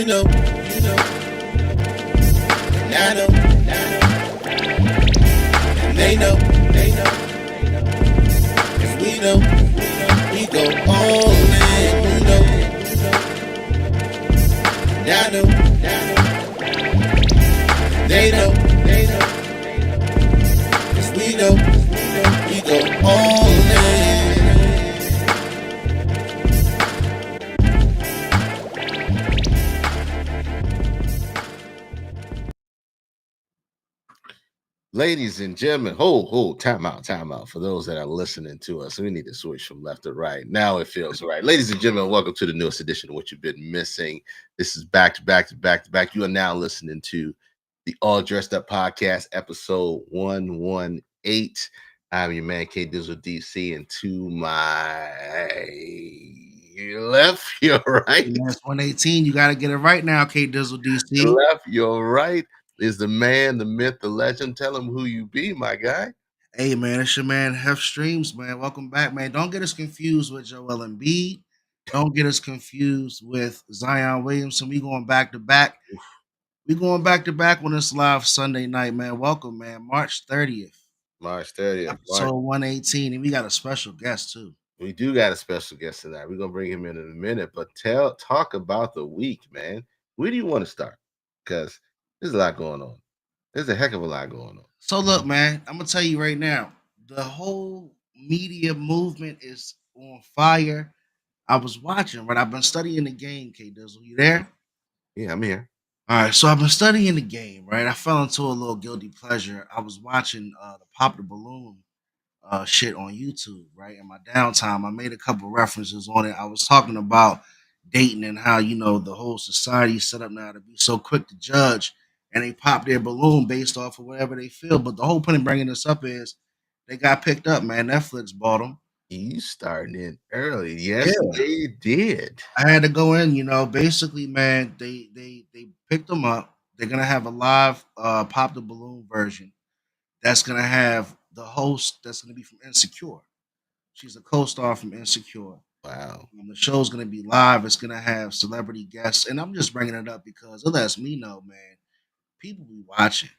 and I know, and they know, 'cause we know, we go all in, and I know, they know, 'cause we know, we go all in. Ladies and gentlemen, time out. For those that are listening to us, we need to switch from left to right. Now it feels right. Ladies and gentlemen, welcome to the newest edition of What You've Been Missing. This is back to back to back to back. You are now listening to the All Dressed Up Podcast, episode 118. I'm your man, K Dizzle DC, and to my left, your right. That's 118. You got to get it right now, K Dizzle DC. Left, your right is the man, the myth, the legend. Tell him who you be, my guy. Hey, man, it's your man, Hef Streams, man. Welcome back, man. Don't get us confused with Joel Embiid. Don't get us confused with Zion Williamson. We going back to back. We going back to back on this live Sunday night, man. Welcome, man. March 30th. March 30th. Episode 118. And we got a special guest, too. We do got a special guest tonight. We're gonna bring him in a minute, but talk about the week, man. Where do you want to start? Because there's a lot going on. There's a heck of a lot going on. So look, man, I'm gonna tell you right now, the whole media movement is on fire. I was watching, but I've been studying the game, K Dizzle. You there? Yeah, I'm here. All right, so I've been studying the game, right? I fell into a little guilty pleasure. I was watching the Pop the Balloon shit on YouTube, right? In my downtime, I made a couple references on it. I was talking about dating and how, the whole society is set up now to be so quick to judge and they pop their balloon based off of whatever they feel. But the whole point of bringing this up is they got picked up, man. Netflix bought them. You starting in early. Yes, they did. I had to go in, basically, man, they picked them up. They're gonna have a live pop the balloon version that's gonna have the host that's gonna be from Insecure. She's a co-star from Insecure. Wow. The show's gonna be live. It's gonna have celebrity guests, and I'm just bringing it up because it lets me know, man, people be watching.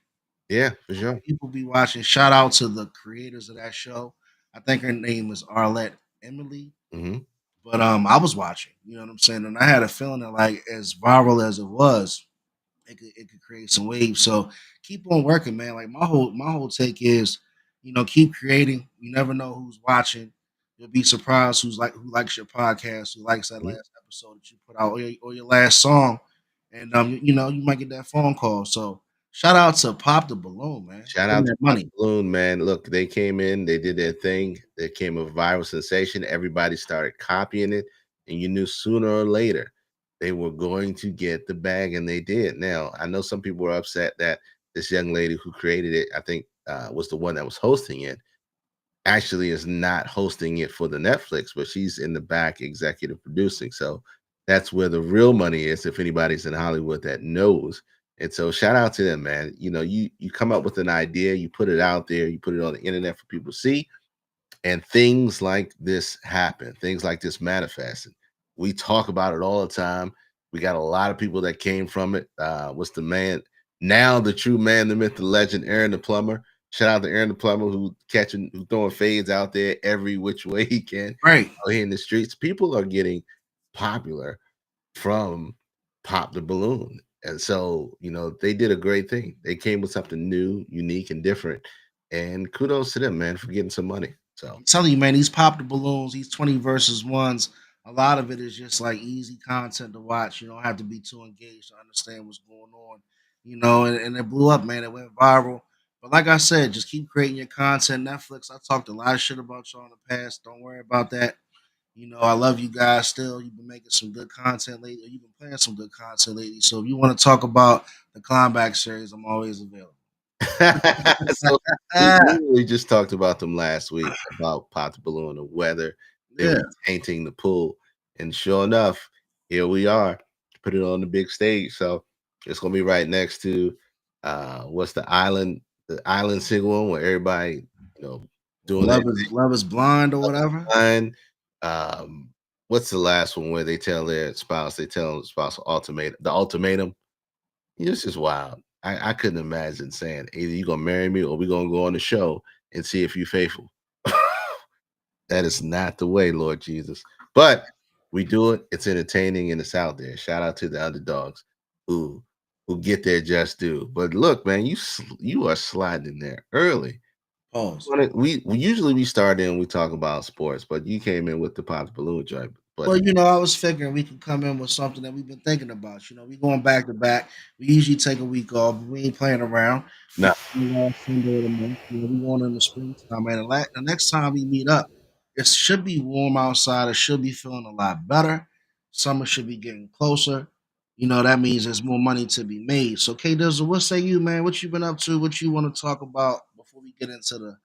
Yeah, for sure. People be watching. Shout out to the creators of that show. I think her name is Arlette Emily. Mm-hmm. But I was watching, you know what I'm saying, and I had a feeling that, like, as viral as it was, it could create some waves. So keep on working, man. Like my whole take is, keep creating. You never know who's watching. You'll be surprised who likes your podcast, who likes that last episode that you put out, or your last song, and you might get that phone call. So shout out to Pop the Balloon, man. Shout out to Pop the Balloon, man. Look, they came in, they did their thing. They came a viral sensation. Everybody started copying it, and you knew sooner or later they were going to get the bag, and they did. Now, I know some people were upset that this young lady who created it, I think was the one that was hosting it, actually is not hosting it for the Netflix, but she's in the back executive producing. So that's where the real money is, if anybody's in Hollywood that knows. And so shout out to them, man. You come up with an idea, you put it out there, you put it on the internet for people to see, and things like this happen. Things like this manifest. We talk about it all the time. We got a lot of people that came from it. What's the man now? The true man, the myth, the legend, Aaron the plumber. Shout out to Aaron the plumber who's throwing fades out there every which way he can. Right out here in the streets, people are getting popular from Pop the Balloon, and so they did a great thing. They came with something new, unique, and different. And kudos to them, man, for getting some money. So I'm telling you, man, these Pop the Balloons, these 20 versus ones, a lot of it is just like easy content to watch. You don't have to be too engaged to understand what's going on, and it blew up, man. It went viral. But like I said, just keep creating your content. Netflix, I talked a lot of shit about y'all in the past. Don't worry about that. I love you guys still. You've been making some good content lately. You've been playing some good content lately. So if you want to talk about the Climbback series, I'm always available. So we just talked about them last week about Pop the Balloon, the weather. They were painting the pool. And sure enough, here we are. Put it on the big stage. So it's gonna be right next to what's the island single where everybody, doing Love is Blind or whatever. Blind. what's the last one where they tell the spouse ultimatum. This is wild. I couldn't imagine saying either you gonna marry me or we gonna go on the show and see if you faithful. That is not the way, Lord Jesus. But we do it. It's entertaining and it's out there. Shout out to the underdogs who who get their just due. But look, man, you are sliding in there early. Pause. We usually we start in we talk about sports, but you came in with the Pops Balloon joint. But Well, I was figuring we could come in with something that we've been thinking about. We going back to back. We usually take a week off, but we ain't playing around. no, The last Sunday of the month. We going in the springtime, man. The next time we meet up, it should be warm outside. It should be feeling a lot better. Summer should be getting closer. That means there's more money to be made. So, K Dizzle, what say you, man? What you been up to? What you want to talk about before we get into the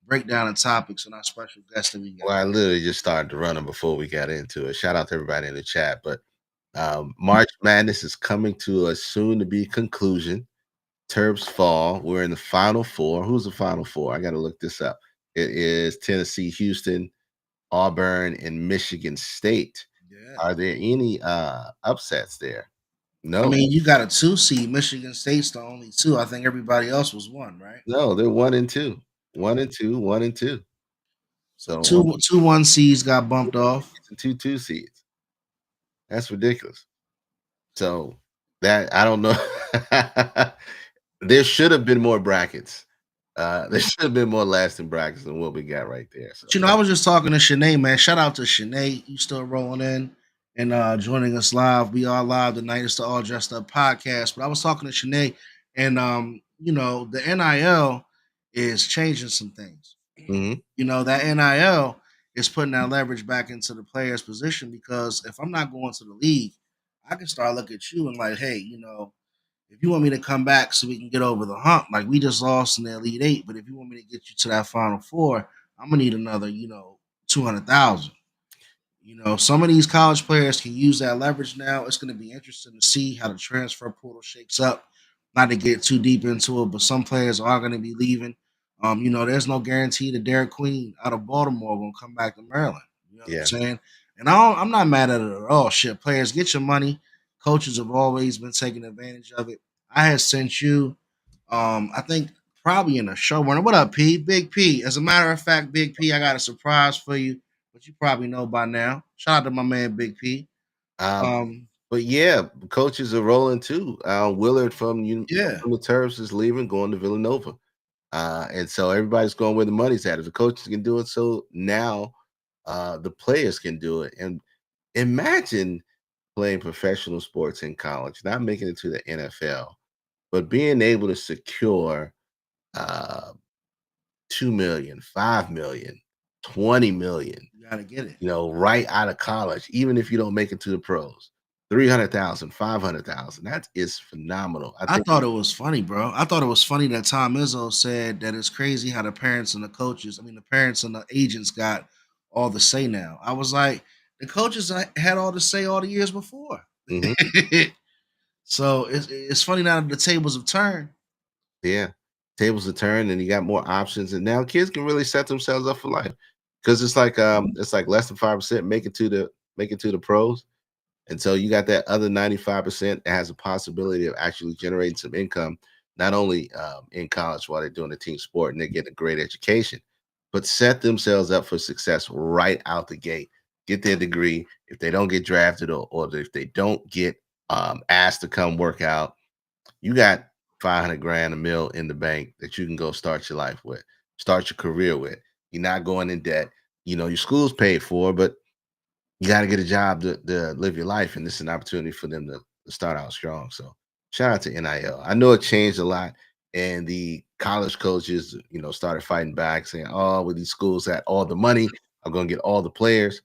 breakdown of topics and our special guest that we got? well, I literally just started running before we got into it. Shout out to everybody in the chat. But March Madness is coming to a soon to be conclusion. Terps fall. We're in the final four. Who's the final four? I got to look this up. It is Tennessee, Houston, Auburn, and Michigan State. Yeah. Are there any upsets there? I No, mean, you got a two seed. Michigan State's the only two. I think everybody else was one, right? no, they're 1 and 2, 1 and 2, 1 and 2. So So two 1 seeds got bumped off. and two seeds. That's ridiculous. So that I don't know. There should have been more brackets. There should have been more lasting brackets than what we got right there. So But I was just talking to Shanae, man. Shout out to Shanae. You still rolling in and joining us live. We are live tonight. It's the All Dressed Up podcast. But I was talking to Shanae, and the NIL is changing some things. mhm. That NIL is putting that leverage back into the player's position because if I'm not going to the league, I can start looking at you and like, hey, if you want me to come back so we can get over the hump, like we just lost in the Elite Eight, but if you want me to get you to that Final Four, I'm gonna need another, 200,000. Some of these college players can use that leverage now. It's going to be interesting to see how the transfer portal shakes up. Not to get too deep into it, but some players are going to be leaving. There's no guarantee that Derek Queen out of Baltimore going to come back to Maryland. You know what I'm Yeah. saying? And I'm not mad at it at all. Shit, players, get your money. Coaches have always been taking advantage of it. I had sent you, I think probably in a show runner. What up, P? Big P. As a matter of fact, Big P, I got a surprise for you, but you probably know by now. Shout out to my man Big P. Um, Um, but yeah, coaches are rolling too. Willard yeah, from the Terps is leaving, going to Villanova. And so everybody's going where the money's at. If the coaches can do it, so now the players can do it. And imagine playing professional sports in college, not making it to the NFL, but being able to secure uh 2 million, 5 million, 20 million, you gotta get it. right out of college, even if you don't make it to the pros. 300,000, 500,000. That is phenomenal. I I think thought it was funny, bro. I thought it was funny that Tom Izzo said that it's crazy how the parents and the coaches, I mean, the parents and the agents got all the say now. I was like, the coaches had all the say all the years before. mhm, So it's funny now that the tables have turned. yeah. Tables are turned and you got more options and now kids can really set themselves up for life. Because it's like less than 5% make it to the pros. And so you got that other 95% that has a possibility of actually generating some income, not only in college while they're doing a team sport and they're getting a great education, but set themselves up for success right out the gate. Get their degree. If they don't get drafted or if they don't get asked to come work out, you got 500 grand a mil in the bank that you can go start your life with, start your career with. You're not going in debt. Your school's paid for, but you got to get a job to live your life, and this is an opportunity for them to start out strong. So shout out to NIL. I know it changed a lot, and the college coaches, started fighting back, saying, "Oh, with these schools that all the money, I'm going to get all the players."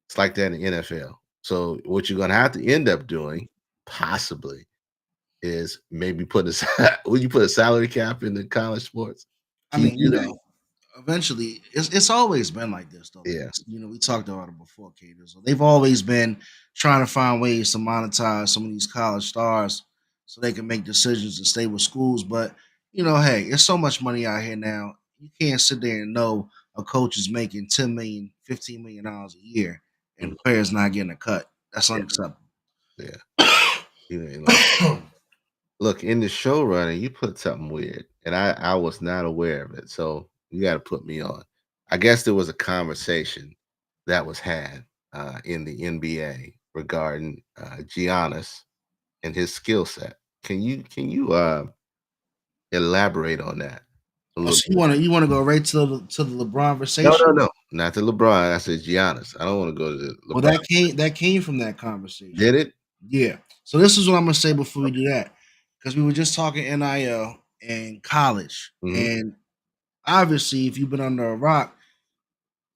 It's like that in the NFL. So what you're going to have to end up doing, possibly, is maybe would you put a salary cap in the college sports? I Can you mean, do that? eventually it's always been like this though, Yeah. Lance. We talked about it before, Kato. So they've always been trying to find ways to monetize some of these college stars so they can make decisions and stay with schools. But hey, it's so much money out here now. You can't sit there and know a coach is making 10 million, $15 million a year and the player's not getting a cut. That's Yeah, unacceptable. yeah. You ain't like, look, in the showrunner, you put something weird, and I was not aware of it. So you got to put me on. I guess there was a conversation that was had in the NBA regarding Giannis and his skill set. Can you elaborate on that a Oh, little so you bit? want to go right to the No, no, LeBronversation? no, not to LeBron. I said Giannis. I don't want to go to the Well, LeBron. that came from that conversation. Did it? Yeah. So this is what I'm gonna say before we do that, because we were just talking NIL and college, Hmm. and obviously, if you've been under a rock,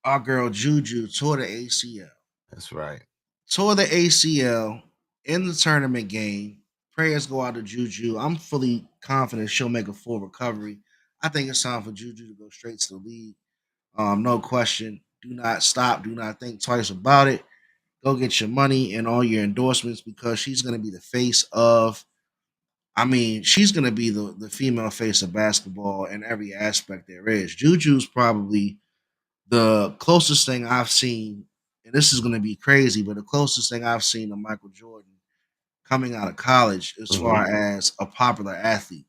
our girl Juju tore the ACL. That's right. Tore the ACL in the tournament game. Prayers go out to Juju. I'm fully confident she'll make a full recovery. I think it's time for Juju to go straight to the league. No question. Do not stop. Do not think twice about it. Go get your money and all your endorsements because she's going to be the face of. I mean, she's going to be the female face of basketball in every aspect there is. Juju's probably the closest thing I've seen, and this is going to be crazy, but the closest thing I've seen to Michael Jordan coming out of college as Hmm. far as a popular athlete.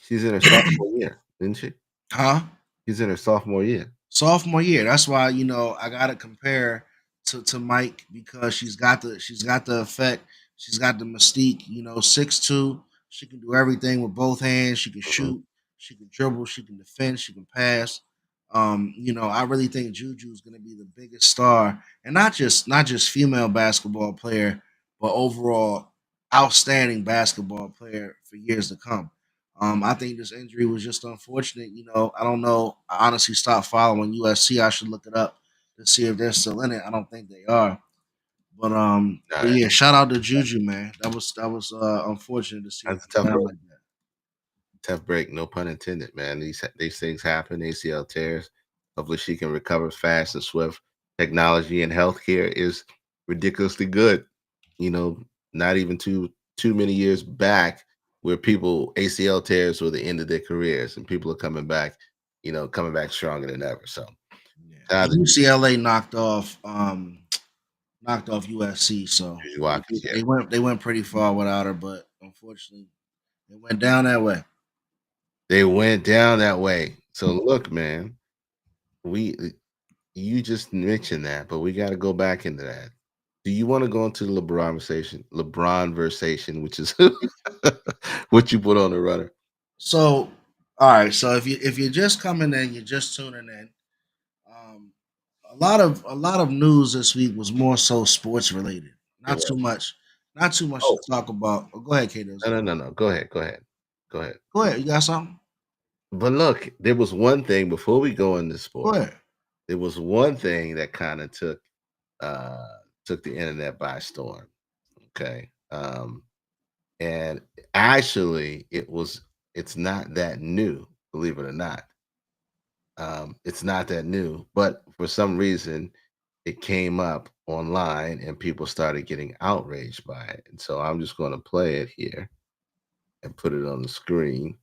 She's in her sophomore year, isn't she? Huh? She's in her sophomore year. Sophomore year. That's why I gotta compare to Mike because she's got the effect, she's got the mystique. 6'2", she can do everything with both hands. She can Mhm. shoot, she can dribble, she can defend, she can pass. I really think Juju is going to be the biggest star, and not just female basketball player, but overall outstanding basketball player for years to come. I think this injury was just unfortunate. I don't know. I honestly stopped following USC. I should look it up to see if they're still in it. I don't think they are. But Nah, yeah, shout out to Juju, man. That was unfortunate to see her that's a tough go down break. like that. Tough break, no pun intended, man. These things happen. ACL tears. Hopefully, she can recover fast and swift. Technology and healthcare is ridiculously good. You know, not even too many years back, where people ACL tears were the end of their careers, and people are coming back. Coming back stronger than ever. So, Yeah, shout out and to UCLA knocked off USC, so Juju they, Watkins. Yeah, they went they went pretty far without her, but unfortunately, it went down that way. they went down that way. So, look, man, we you just mentioned that, but we got to go back into that. Do you want to go into the LeBron versation, which is what you put on the runner? So, all right. So if you're just coming in, you're just tuning in. Um, a lot of news this week was more so sports related. It Not too was. much. Not too much to Oh, talk about. Oh, go ahead, Kato. no, no, no, no. Go ahead. Go ahead. Go ahead. Go ahead. You got something? But look, there was one thing before we go into Go sport. ahead. There was one thing that kind of uh took the internet by storm. Okay. And actually it's not that new, believe it or not. It's not that new, but for some reason it came up online and people started getting outraged by it. And so I'm just going to play it here and put it on the screen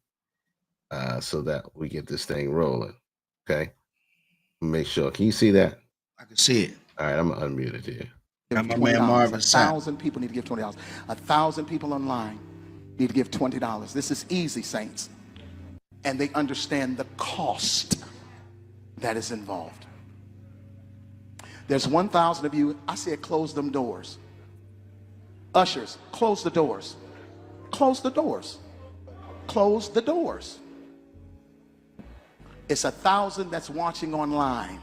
so that we get this thing rolling. Okay. Make sure. Can you see that? I can see it. All right. I'm going to unmute it here. Got Give my man $20. A Marvin Sapp. thousand people need to give $20. 1,000 people online need to give $20. This is easy, saints. And they understand the cost that is involved. There's 1,000 of you. I said close them doors. Ushers, close the doors. Close the doors. Close the doors. It's 1,000 that's watching online.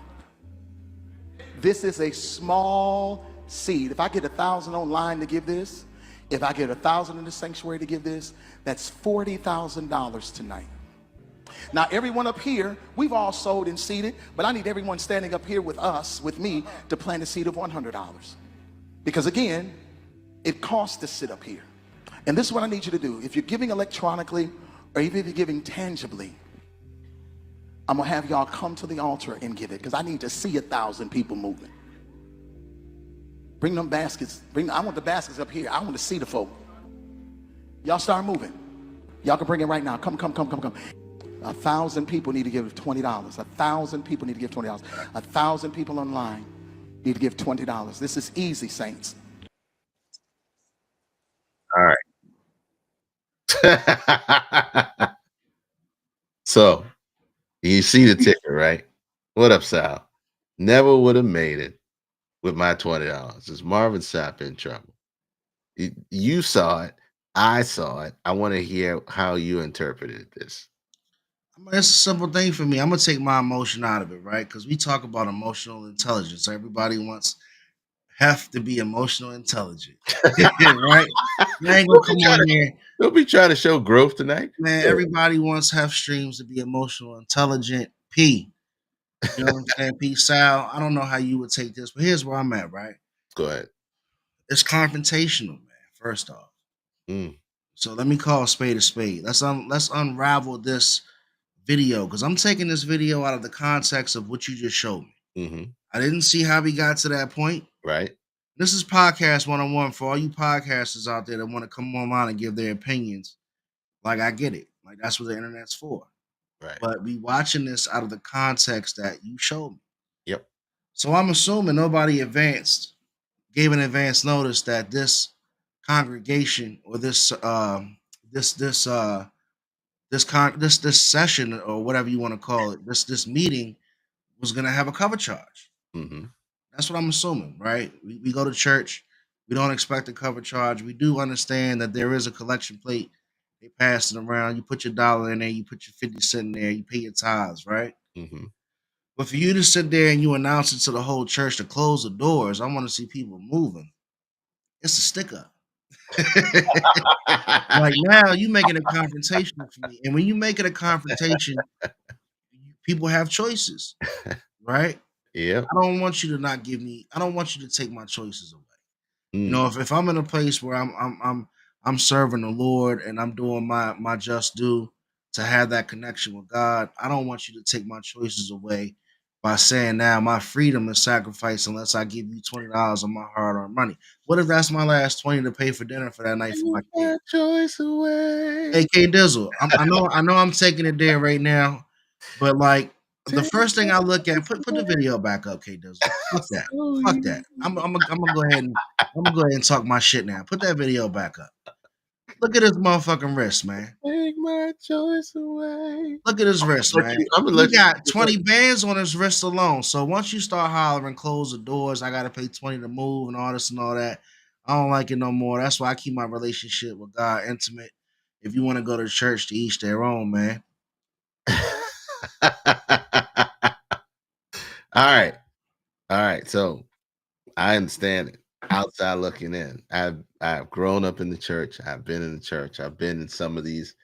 This is a small seed. If I get 1,000 online to give this, if I get 1,000 in the sanctuary to give this, that's $40,000 tonight. Now, everyone up here, we've all sold and seeded, but I need everyone standing up here with us, with me, to plant a seed of $100. Because again, it costs to sit up here. And this is what I need you to do. If you're giving electronically, or even if you're giving tangibly, I'm gonna have y'all come to the altar and give it, because I need to see 1,000 people moving. Bring them baskets. I want the baskets up here. I want to see the folk. Y'all start moving. Y'all can bring it right now. Come. 1,000 people need to give $20. 1,000 people need to give $20. 1,000 people online need to give $20. This is easy, saints. All right. So you see the ticker, right? What up, Sal? Never would have made it with my $20. Is Marvin Sapp in trouble? You saw it. I saw it. I want to hear how you interpreted this. I mean, it's a simple thing for me. I'm gonna take my emotion out of it, right? Because we talk about emotional intelligence. Everybody wants have to be emotional intelligent, right? You ain't gonna Don't be come trying on to here, don't be trying to show growth tonight. man. Everybody wants have streams to be emotional intelligent. P, you know what I'm saying? P Sal. I don't know how you would take this, but here's where I'm at, right? Go ahead. It's confrontational, man. First off, Mm, so let me call a spade a spade. Let's unravel this video because I'm taking this video out of the context of what you just showed me. hmm I didn't see how we got to that point. Right. This is podcast 101 for all you podcasters out there that want to come online and give their opinions. Like I get it. Like that's what the internet's for. Right. But we watching this out of the context that you showed me. Yep. So I'm assuming nobody gave an advance notice that this congregation or this this this session or whatever you want to call it, this meeting was gonna have a cover charge. hmm That's what I'm assuming, right? We go to church. We don't expect a cover charge. We do understand that there is a collection plate. They pass it around. You put your dollar in there. You put your 50 cents in there. You pay your tithes, right? hmm But for you to sit there and you announce it to the whole church to close the doors, I want to see people moving. It's a stick up. Like now, you making a confrontation for me. And when you make it a confrontation, people have choices, right? Yep. I don't want you to take my choices away. You Mm, know, if I'm in a place where I'm serving the Lord and I'm doing my just due to have that connection with God, I don't want you to take my choices away by saying now my freedom is sacrificed unless I give you $20 of my hard-earned money. What if that's my last 20 to pay for dinner for that night for my take kid? my choice away. Hey K Dizzle, I know I'm taking it there right now, but like the Take first thing my I look at, choice put the away. video back up, K Dizzle. Fuck that. So Fuck that. I'm gonna go ahead and talk my shit now. Put that video back up. Look at his motherfucking wrist, man. take my choice away. Look at his wrist, man. I'm gonna He let you got keep it 20 bands on his wrist alone. So once you start hollering, close the doors, I gotta pay 20 to move and all this and all that. I don't like it no more. That's why I keep my relationship with God intimate. If you want to go to church to each their own, man. All right. All right. So I understand it. Outside looking in. I've grown up in the church. I've been in the church. I've been in some of these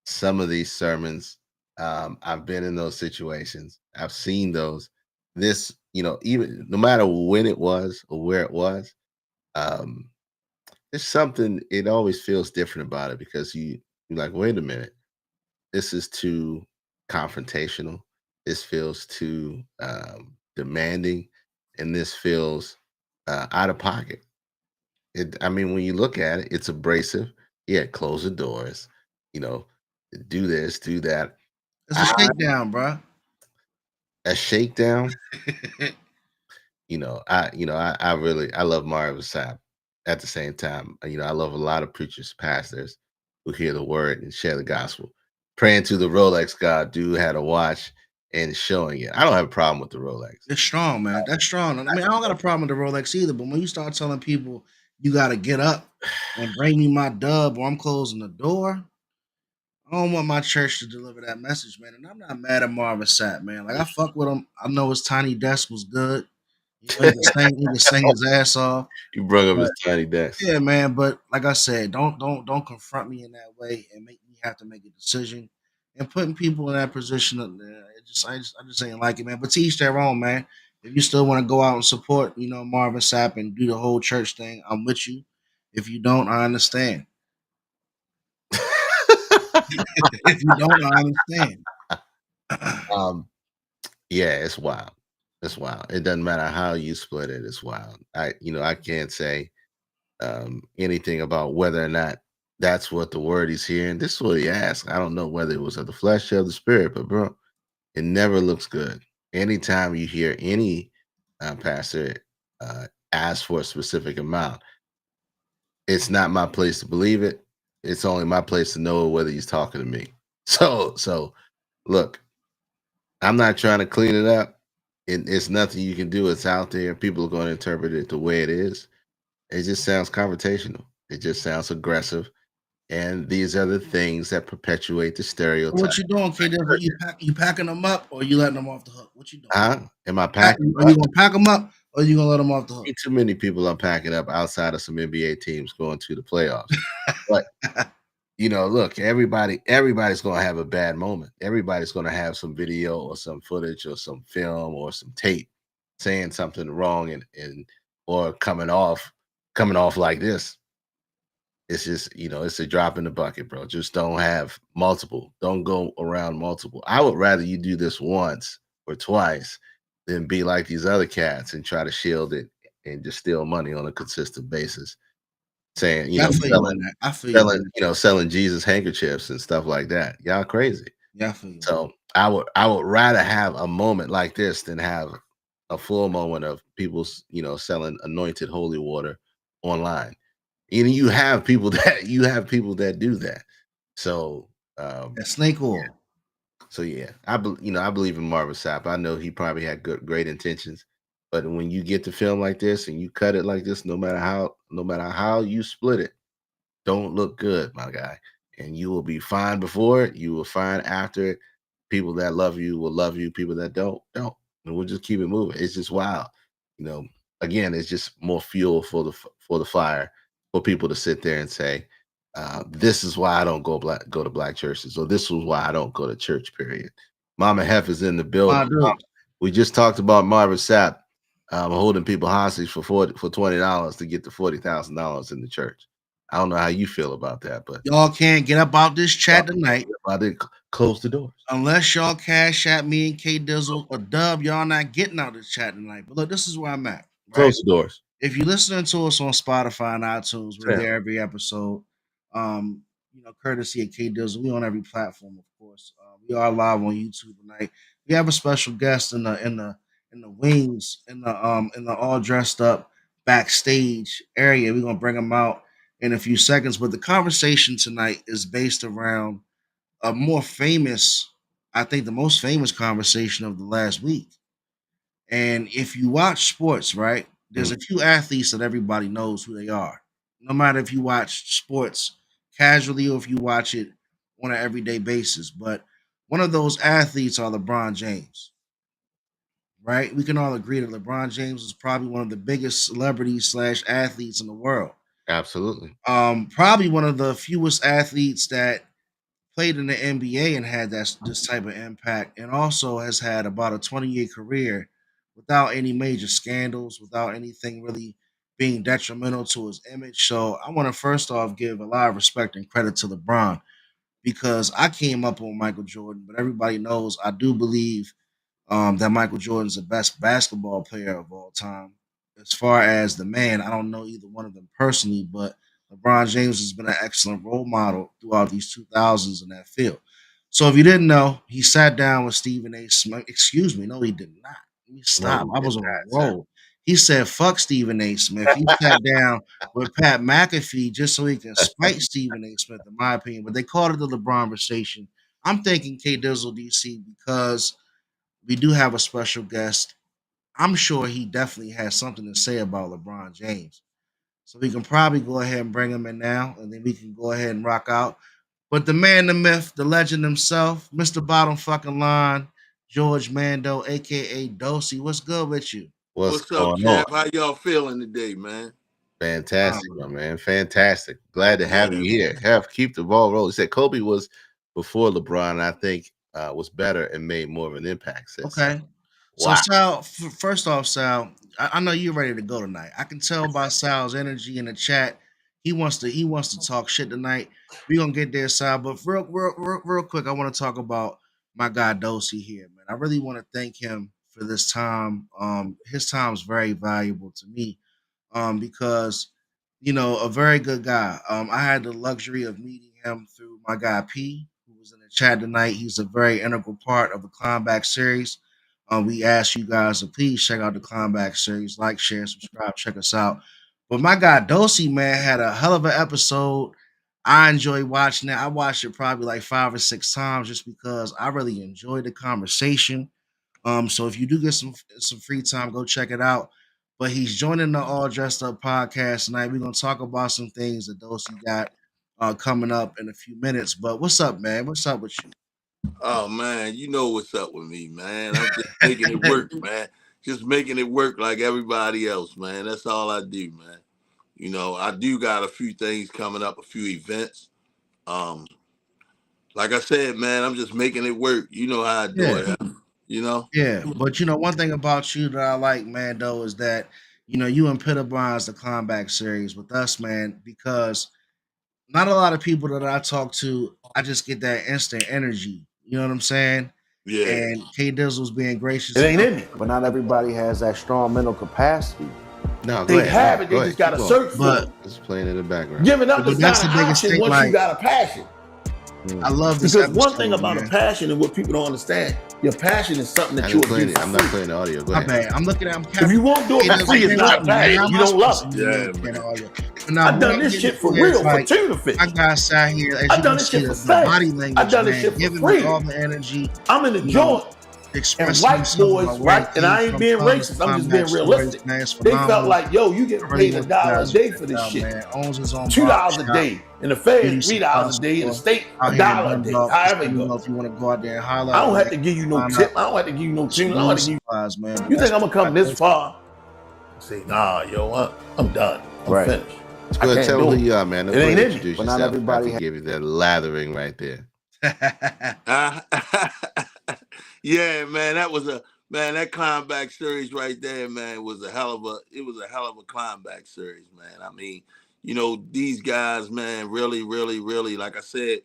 sermons. I've been in those situations. I've seen those. This, even no matter when it was or where it was, um, there's something. It always feels different about it because you're like, wait a minute, this is too confrontational. This feels too demanding, and this feels out of pocket. I mean, when you look at it, it's abrasive. Yeah, close the doors. You know, do this, do that. It's a I, shakedown, bro. a shakedown. I really I love Mario Sapp. At the same time, I love a lot of preachers, pastors who hear the word and share the gospel. Praying to the Rolex God, dude had a watch and showing it. I don't have a problem with the Rolex. It's strong, man. That's strong. I mean, I don't got a problem with the Rolex either, but when you start telling people you got to get up and bring me my dub or I'm closing the door, I don't want my church to deliver that message, man. And I'm not mad at Marvin Sapp, man. Like I fuck with him. I know his tiny desk was good. You know, he can sing his ass off. You brought up But his tiny desk. yeah, man. But like I said, don't confront me in that way and make me have to make a decision. And putting people in that position, I just ain't like it, man. But to each their own, man. If you still want to go out and support, Marvin Sapp and do the whole church thing, I'm with you. If you don't, I understand. If you don't, I understand. um, yeah, it's wild. It's wild. It doesn't matter how you split it. It's wild. I can't say anything about whether or not that's what the word he's hearing. This is what he asked. I don't know whether it was of the flesh or the spirit, but bro, it never looks good. Anytime you hear any pastor ask for a specific amount. It's not my place to believe it. It's only my place to know whether he's talking to me. So look, I'm not trying to clean it up. It's nothing you can do. It's out there. People are going to interpret it the way it is. It just sounds confrontational. It just sounds aggressive. And these are the things that perpetuate the So stereotype. what you doing, K? What you packing them up, or you letting them off the hook? What you doing? Huh? Am I packing Are you gonna pack them up, or you gonna let them off the hook? Ain't too many people I'm packing up outside of some NBA teams going to the playoffs. But look, everybody's gonna have a bad moment. Everybody's gonna have some video or some footage or some film or some tape saying something wrong and or coming off like this. It's just, it's a drop in the bucket, bro. Just don't have multiple. Don't go around multiple. I would rather you do this once or twice than be like these other cats and try to shield it and just steal money on a consistent basis. Saying, Yeah, I feel you on selling that. I feel you on selling, that. selling Jesus handkerchiefs and stuff like that. Y'all crazy. Yeah, I feel you on that. So I would rather have a moment like this than have a full moment of people, selling anointed holy water online. And you have people that do that. So um That snake oil. so yeah, I believe in Marvin Sapp. I know he probably had great intentions, but when you get the film like this and you cut it like this, no matter how you split it, don't look good, my guy. And you will be fine before it. You will fine after it. People that love you will love you. People that don't. And we'll just keep it moving. It's just wild. You know, again, it's just more fuel for the fire for people to sit there and say, "This is why I don't go to black churches," or "This is why I don't go to church." Period. Mama Hef is in the building. I do. We just talked about Marvin Sapp holding people hostage for $20 to get the $40,000 in the church. I don't know how you feel about that, but Y'all can't get up out this chat tonight I did close the doors. unless y'all cash at me and K Dizzle or Dub. Y'all not getting out this chat tonight. But look, this is where I'm at. Right. Close the doors. If you're listening to us on Spotify and iTunes, we're Sam. there every episode. Um, courtesy of K Dizzle. We on every platform, of course. We are live on YouTube tonight. We have a special guest in the wings in the all dressed up backstage area. We're gonna bring him out in a few seconds. But the conversation tonight is based around a more famous, I think the most famous conversation of the last week. And if you watch sports, right, there's Mm, a few athletes that everybody knows who they are. No matter if you watch sports casually or if you watch it on an everyday basis. But one of those athletes are LeBron James, right? We can all agree that LeBron James is probably one of the biggest celebrities slash athletes in the world. absolutely. Probably one of the fewest athletes that played in the NBA and had this type of impact, and also has had about a 20-year career without any major scandals, without anything really being detrimental to his image. So I want to first off give a lot of respect and credit to LeBron because I came up on Michael Jordan, but everybody knows I do believe that Michael Jordan's the best basketball player of all time. As far as the man, I don't know either one of them personally, but LeBron James has been an excellent role model throughout these 2000s in that field. So if you didn't know, he sat down with Stephen A. Smith. Excuse me, no, he did not. Let me No, stop. you I did was on a not, sir. roll. He said, "Fuck Stephen A. Smith." He sat down with Pat McAfee just so he can spite Stephen A. Smith, in my opinion. But they called it the Lebronversation. I'm thinking K Dizzle DC because we do have a special guest. I'm sure he definitely has something to say about LeBron James. So we can probably go ahead and bring him in now, and then we can go ahead and rock out. But the man, the myth, the legend himself, Mr. Bottom fucking line, George Mando, aka Dosey. What's good with you? What's What's up, going on? champ? How y'all feeling today, man? Fantastic, my Um, man. Fantastic. Glad to Yeah, have you here. Have keep the ball rolling. He said Kobe was before LeBron, I think was better and made more of an impact, says Sal. okay. So Wow. Sal, first off, Sal, I know you're ready to go tonight. I can tell by Sal's energy in the chat. He wants to talk shit tonight. We're gonna get there, Sal. But real quick, I want to talk about my guy Dosey here, man. I really want to thank him for this time. His time is very valuable to me. Because a very good guy. I had the luxury of meeting him through my guy P, who was in the chat tonight. He's a very integral part of the Climbback series. We ask you guys to please check out the Climbback series, like, share, subscribe, check us out. But my guy Dosey, man, had a hell of an episode. I enjoy watching it. I watched it probably like 5 or 6 times just because I really enjoyed the conversation. So if you do get some free time, go check it out. But he's joining the All Dressed Up podcast tonight. We're gonna talk about some things that Dosey got coming up in a few minutes. But what's up, man? What's up with you? Oh man, you know what's up with me, man. I'm just making it work, man. Just making it work like everybody else, man. That's all I do, man. I do got a few things coming up, a few events. Um, like I said, man, I'm just making it work. You know how I do Yeah. it, you know? Yeah, but one thing about you that I like, man, though, is that you epitomize the Climbback series with us, man, because not a lot of people that I talk to, I just get that instant energy. You know what I'm saying? Yeah. And K Dizzle's being It gracious ain't enough. in me. But not everybody has that strong mental capacity. No, go They ahead. have it, Go they ahead. just gotta Keep going. search for But it. It's playing in the background. Giving up but is that's not the an biggest option thing. once you Like, got a passion. I love this Because one episode, thing about a man. passion and what people don't understand, your passion is something that I you'll didn't play do it. for I'm not free. playing the audio. Go My ahead. bad. I'm looking at him. If you won't do it for free, it's not a passion. You don't love it. Yeah, man. But now, I've what done I'm this getting shit for to is real, for like tuna fish. my guy sat here, as I've you done can this see, shit for the body fans. language, I've done this man, shit for giving me free. all the energy, I'm in the you know, joint, and expressing white himself boys, about where he right? And came I ain't from, being telling us racist. I'm just Climbback being stories, realistic. man. It's They felt phenomenal. like, yo, you I getting really paid want you $1 a guys to day check for it this out, shit. man. Owns his own $2 a barbershop, day. In the Fed, beauty $3 supply a day. In the store state, out here in $1 a day. Dundalk. Just However let it me know goes. if you want to go out there and holler I at a don't have man. to give you no Line tip. up I don't have to give you no with some tune. I don't have beauty to give you. supplies, man. But You that's think I'm what gonna come I this do. far? Say, nah, yo, I'm done. I'm Right. finished. Let's I go ahead and can't tell do who it. you are, man. It Go ahead ain't and in me. introduce But not yourself after everybody he gave you that lathering right there. Uh, yeah, man, that climb series right there, man, was a hell of a climb series, man. I mean, these guys, man, really, really, really, like I said,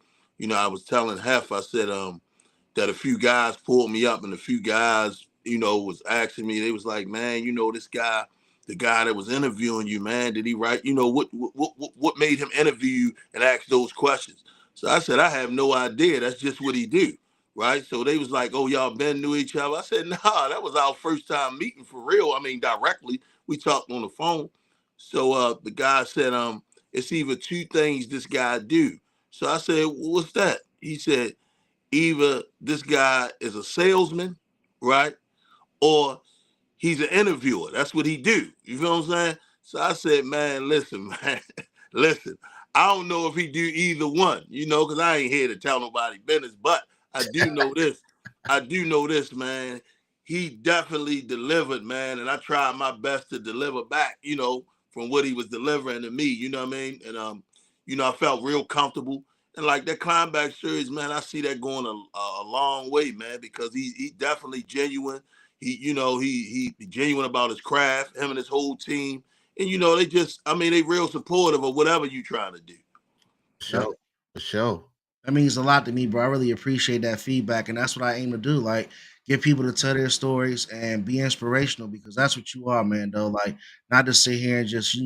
I was telling Hef, I said, that a few guys pulled me up and a few guys, was asking me, they was like, man, this guy, the guy that was interviewing you, man, did he write, what made him interview you and ask those questions? So I said, I have no idea. That's just what he do. Right. So they was like, oh, y'all been knew each other. I said, nah, that was our first time meeting for real. I mean, directly. We talked on the phone. So the guy said, it's either two things this guy do. So I said, well, what's that? He said, either this guy is a salesman, right? Or he's an interviewer. That's what he do. You feel what I'm saying? So I said, man, listen, man, listen. I don't know if he do either one, because I ain't here to tell nobody business. But I do know this. I do know this, man. He definitely delivered, man, and I tried my best to deliver back, from what he was delivering to me. You know what I mean? And I felt real comfortable. And like that Climbback series, man, I see that going a long way, man, because he definitely genuine. He genuine about his craft, him and his whole team. And they real supportive of whatever you trying to do. Yep. Show. For sure. That means a lot to me, bro. I really appreciate that feedback, and that's what I aim to do. Like, get people to tell their stories and be inspirational because that's what you are, man. Though, like, not to sit here and just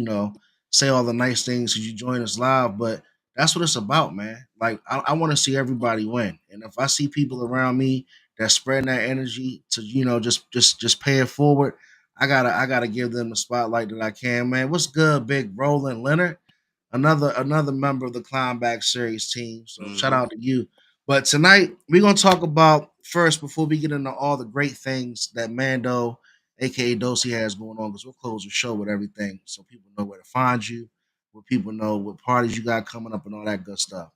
say all the nice things because you join us live, but that's what it's about, man. Like, I want to see everybody win, and if I see people around me that spreading that energy to just pay it forward, I gotta give them the spotlight that I can, man. What's good, big Roland Leonard? Another member of the Climbback series team. So shout Mm-hmm. out to you. But tonight we're gonna talk about first before we get into all the great things that Mando, aka Dosey, has going on, because we'll close the show with everything so people know where to find you, where people know what parties you got coming up and all that good stuff.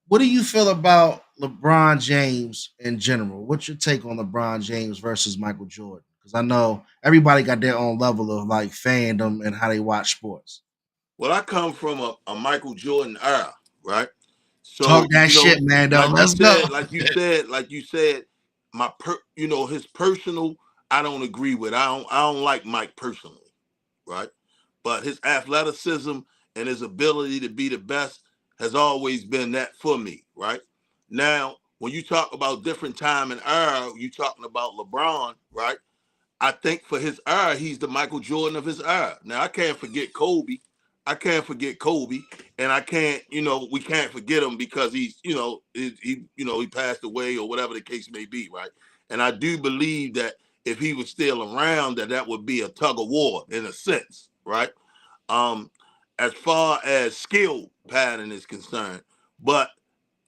What do you feel about LeBron James in general? What's your take on LeBron James versus Michael Jordan? Because I know everybody got their own level of like fandom and how they watch sports. Well, I come from a Michael Jordan era, right? Talk So, that shit, man. Though. Let's go. like you said, his personal, I don't agree with. I don't like Mike personally, right? But his athleticism and his ability to be the best has always been that for me, right? Now, when you talk about different time and era, you talking about LeBron, right? I think for his era, he's the Michael Jordan of his era. Now I can't forget Kobe. I can't forget Kobe, and I can't, we can't forget him because he's, he passed away or whatever the case may be, right? And I do believe that if he was still around, that would be a tug of war in a sense, right? Um, as far as skill pattern is concerned, but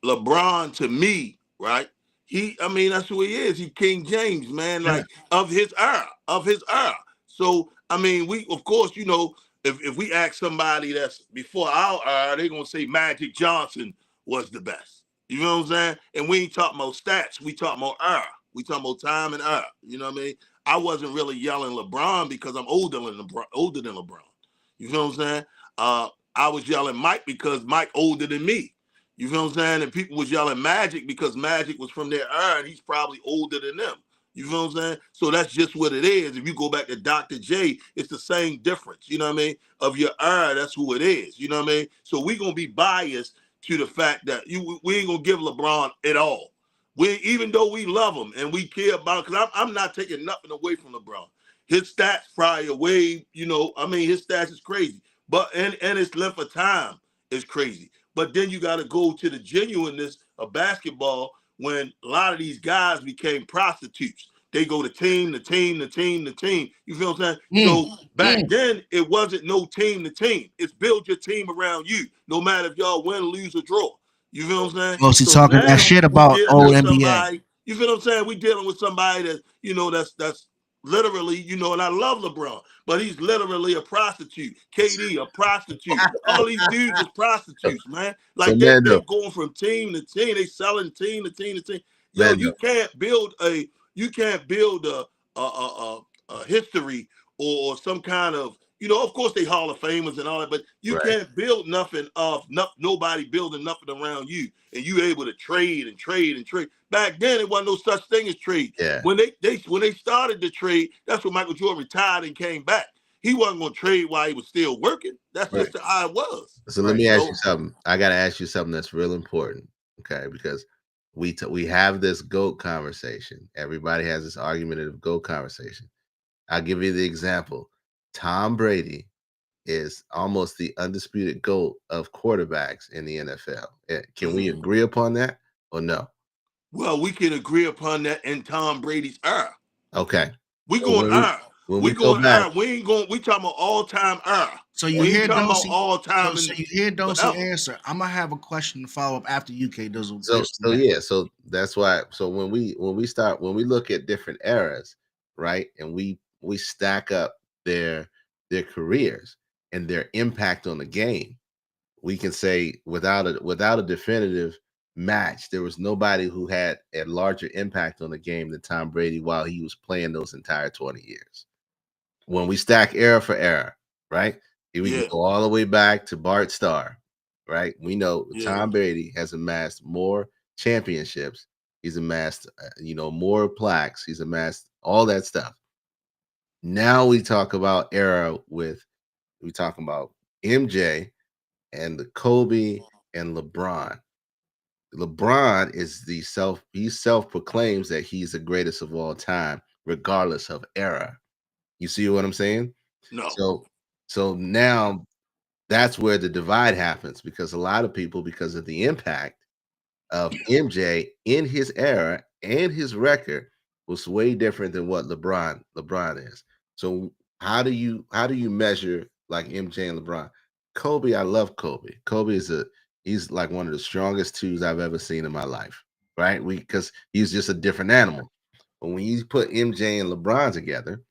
LeBron to me, right? I mean, that's who he is. He King James, man, Yeah. like of his era, of his era. So, I mean, we, of course, if we ask somebody that's before our era, they're gonna say Magic Johnson was the best. You know what I'm saying? And we ain't talking about stats. We talking about era. We talking about time and era. You know what I mean? I wasn't really yelling LeBron because I'm older than LeBron. Older than LeBron. You know what I'm saying? I was yelling Mike because Mike older than me. You know what I'm saying? And people was yelling Magic because Magic was from their era and he's probably older than them. You know what I'm saying? So that's just what it is. If you go back to Dr. J, it's the same difference. You know what I mean? Of your era, that's who it is. You know what I mean? So we're gonna be biased to the fact that we ain't gonna give LeBron it all. Even though we love him and we care about it, because I'm not taking nothing away from LeBron. His stats probably are way, I mean, his stats is crazy. But and his length of time is crazy. But then you got to go to the genuineness of basketball when a lot of these guys became prostitutes. They go to team, the team, the team, the team. You feel what I'm saying? So back then, it wasn't no team to team. It's build your team around you, no matter if y'all win, lose, or draw. You feel what I'm saying? Well, she So talking that now shit we about dealing old with NBA. somebody. You feel what I'm saying? We dealing with somebody that that's literally, and I love LeBron, but he's literally a prostitute. KD, a prostitute. All these dudes is prostitutes, man. So Like they Mando, going from team to team. They selling team to team to team. Yo, Mando, you can't build a history or some kind of, of course they Hall of Famers and all that, but you right? can't build nothing of nobody building nothing around you, and you able to trade and trade and trade. Back then, it wasn't no such thing as trade. Yeah, When they started the trade, that's when Michael Jordan retired and came back. He wasn't going to trade while he was still working. That's right. just how it was. So let Right. me ask you So, something. I got to ask you something that's real important, okay? Because we have this GOAT conversation. Everybody has this argumentative GOAT conversation. I'll give you the example. Tom Brady is almost the undisputed GOAT of quarterbacks in the NFL. Can we mhm. agree upon that or no? Well, we can agree upon that in Tom Brady's era. Okay. We So going era. when We we go going back, era. We ain't going. We talking about all time era. So you We ain't hear talking about Dosey. all So time so and you hear Dosey forever. answer. I'm gonna have a question to follow up after UK does so answer so that. yeah, so that's why. So when we look at different eras, right, and we stack up their careers and their impact on the game, we can say without a definitive match, there was nobody who had a larger impact on the game than Tom Brady while he was playing those entire 20 years. When we stack era for era, right? Here we can Yeah, go all the way back to Bart Starr, right? We know yeah. Tom Brady has amassed more championships. He's amassed, more plaques. He's amassed all that stuff. Now we talk about era we talking about MJ and the Kobe and LeBron. LeBron is he self proclaims that he's the greatest of all time, regardless of era. You see what I'm saying? No. So so now that's where the divide happens because a lot of people, because of the impact of MJ in his era and his record, was way different than what LeBron is. So how do you measure like MJ and LeBron? Kobe, I love Kobe. He's like one of the strongest twos I've ever seen in my life. Right? Because he's just a different animal. But when you put MJ and LeBron together,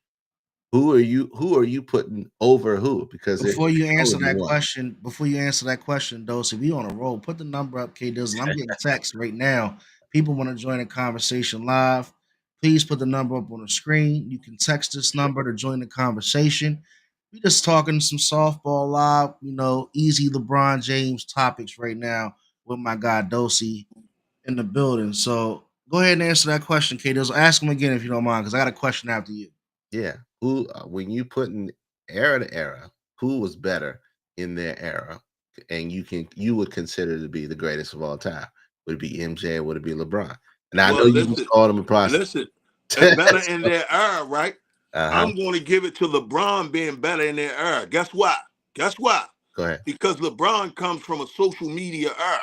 who are you putting over who? Because there Before you can only answer be that one. question, Dosey, we on a roll. Put the number up, K Dizzle. I'm getting texts right now. People want to join the conversation live. Please put the number up on the screen. You can text this number to join the conversation. We just talking some softball live, easy LeBron James topics right now with my guy Dosey in the building. So go ahead and answer that question, K Dizzle. Ask him again if you don't mind, because I got a question after you. Yeah. Who when you put in era to era, who was better in their era? And you would consider to be the greatest of all time. Would it be MJ or would it be LeBron? And I know Well, you just called him a prostitute. listen. Better in their era, right? Uh-huh. I'm going to give it to LeBron being better in their era. Guess why? Guess why? Go ahead. Because LeBron comes from a social media era.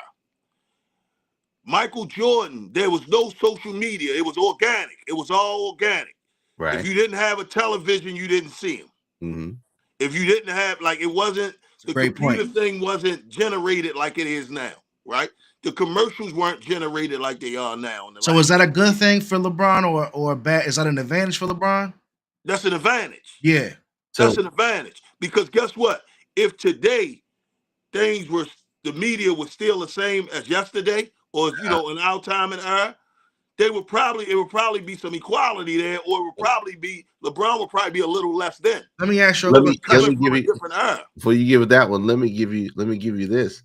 Michael Jordan, there was no social media. It was organic. It was all organic. If Right. you didn't have a television, you didn't see him. Mm-hmm. If you didn't have, like, it wasn't, It's a the great point. computer thing wasn't generated like it is now, right? The commercials weren't generated like they are now in the So is last. that a good thing for LeBron or bad? Is that an advantage for LeBron? That's an advantage. Yeah. That's So an advantage because guess what? If today things were, the media was still the same as yesterday, or in our time and era, it would probably be some equality there, or it would probably be LeBron would probably be a little less then Let me ask you a let because me quick let coming me question. give from a you different era. before you give it that one. Let me give you this.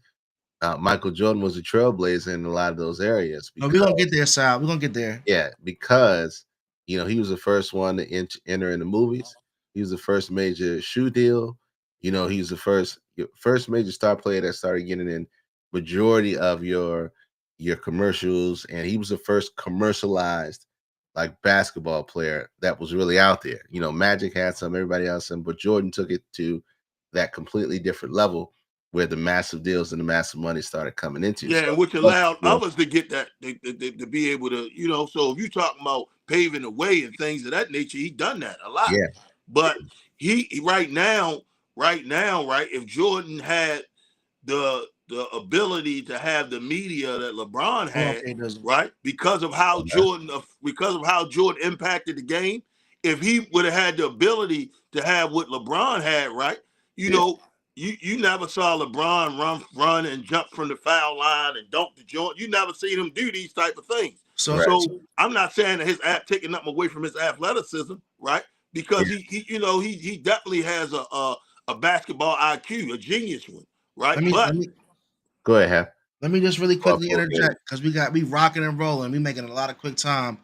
Michael Jordan was a trailblazer in a lot of those areas No, we're because gonna get there, Sal. We're gonna get there. yeah, because he was the first one to enter in the movies. He was the first major shoe deal. He was the first major star player that started getting in majority of your commercials, and he was the first commercialized like basketball player that was really out there. Magic had some, everybody else some, but Jordan took it to that completely different level where the massive deals and the massive money started coming into. Yeah, and So, which allowed others to get that to be able to, So if you talking about paving the way and things of that nature, he done that a lot. yeah, But he right, if Jordan had the ability to have the media that LeBron Hold on, had, K Dizzle. right? Because of how Jordan impacted the game. If he would have had the ability to have what LeBron had, right? You yeah, know, you never saw LeBron run and jump from the foul line and dunk the joint. You never seen him do these type of things. So right, So I'm not saying that his taking nothing away from his athleticism, right? yeah. Because he definitely has a basketball IQ, a genius one, right? let me But let me Go ahead, Hap. let me just really Well, quickly okay. interject because we rocking and rolling. We making a lot of quick time.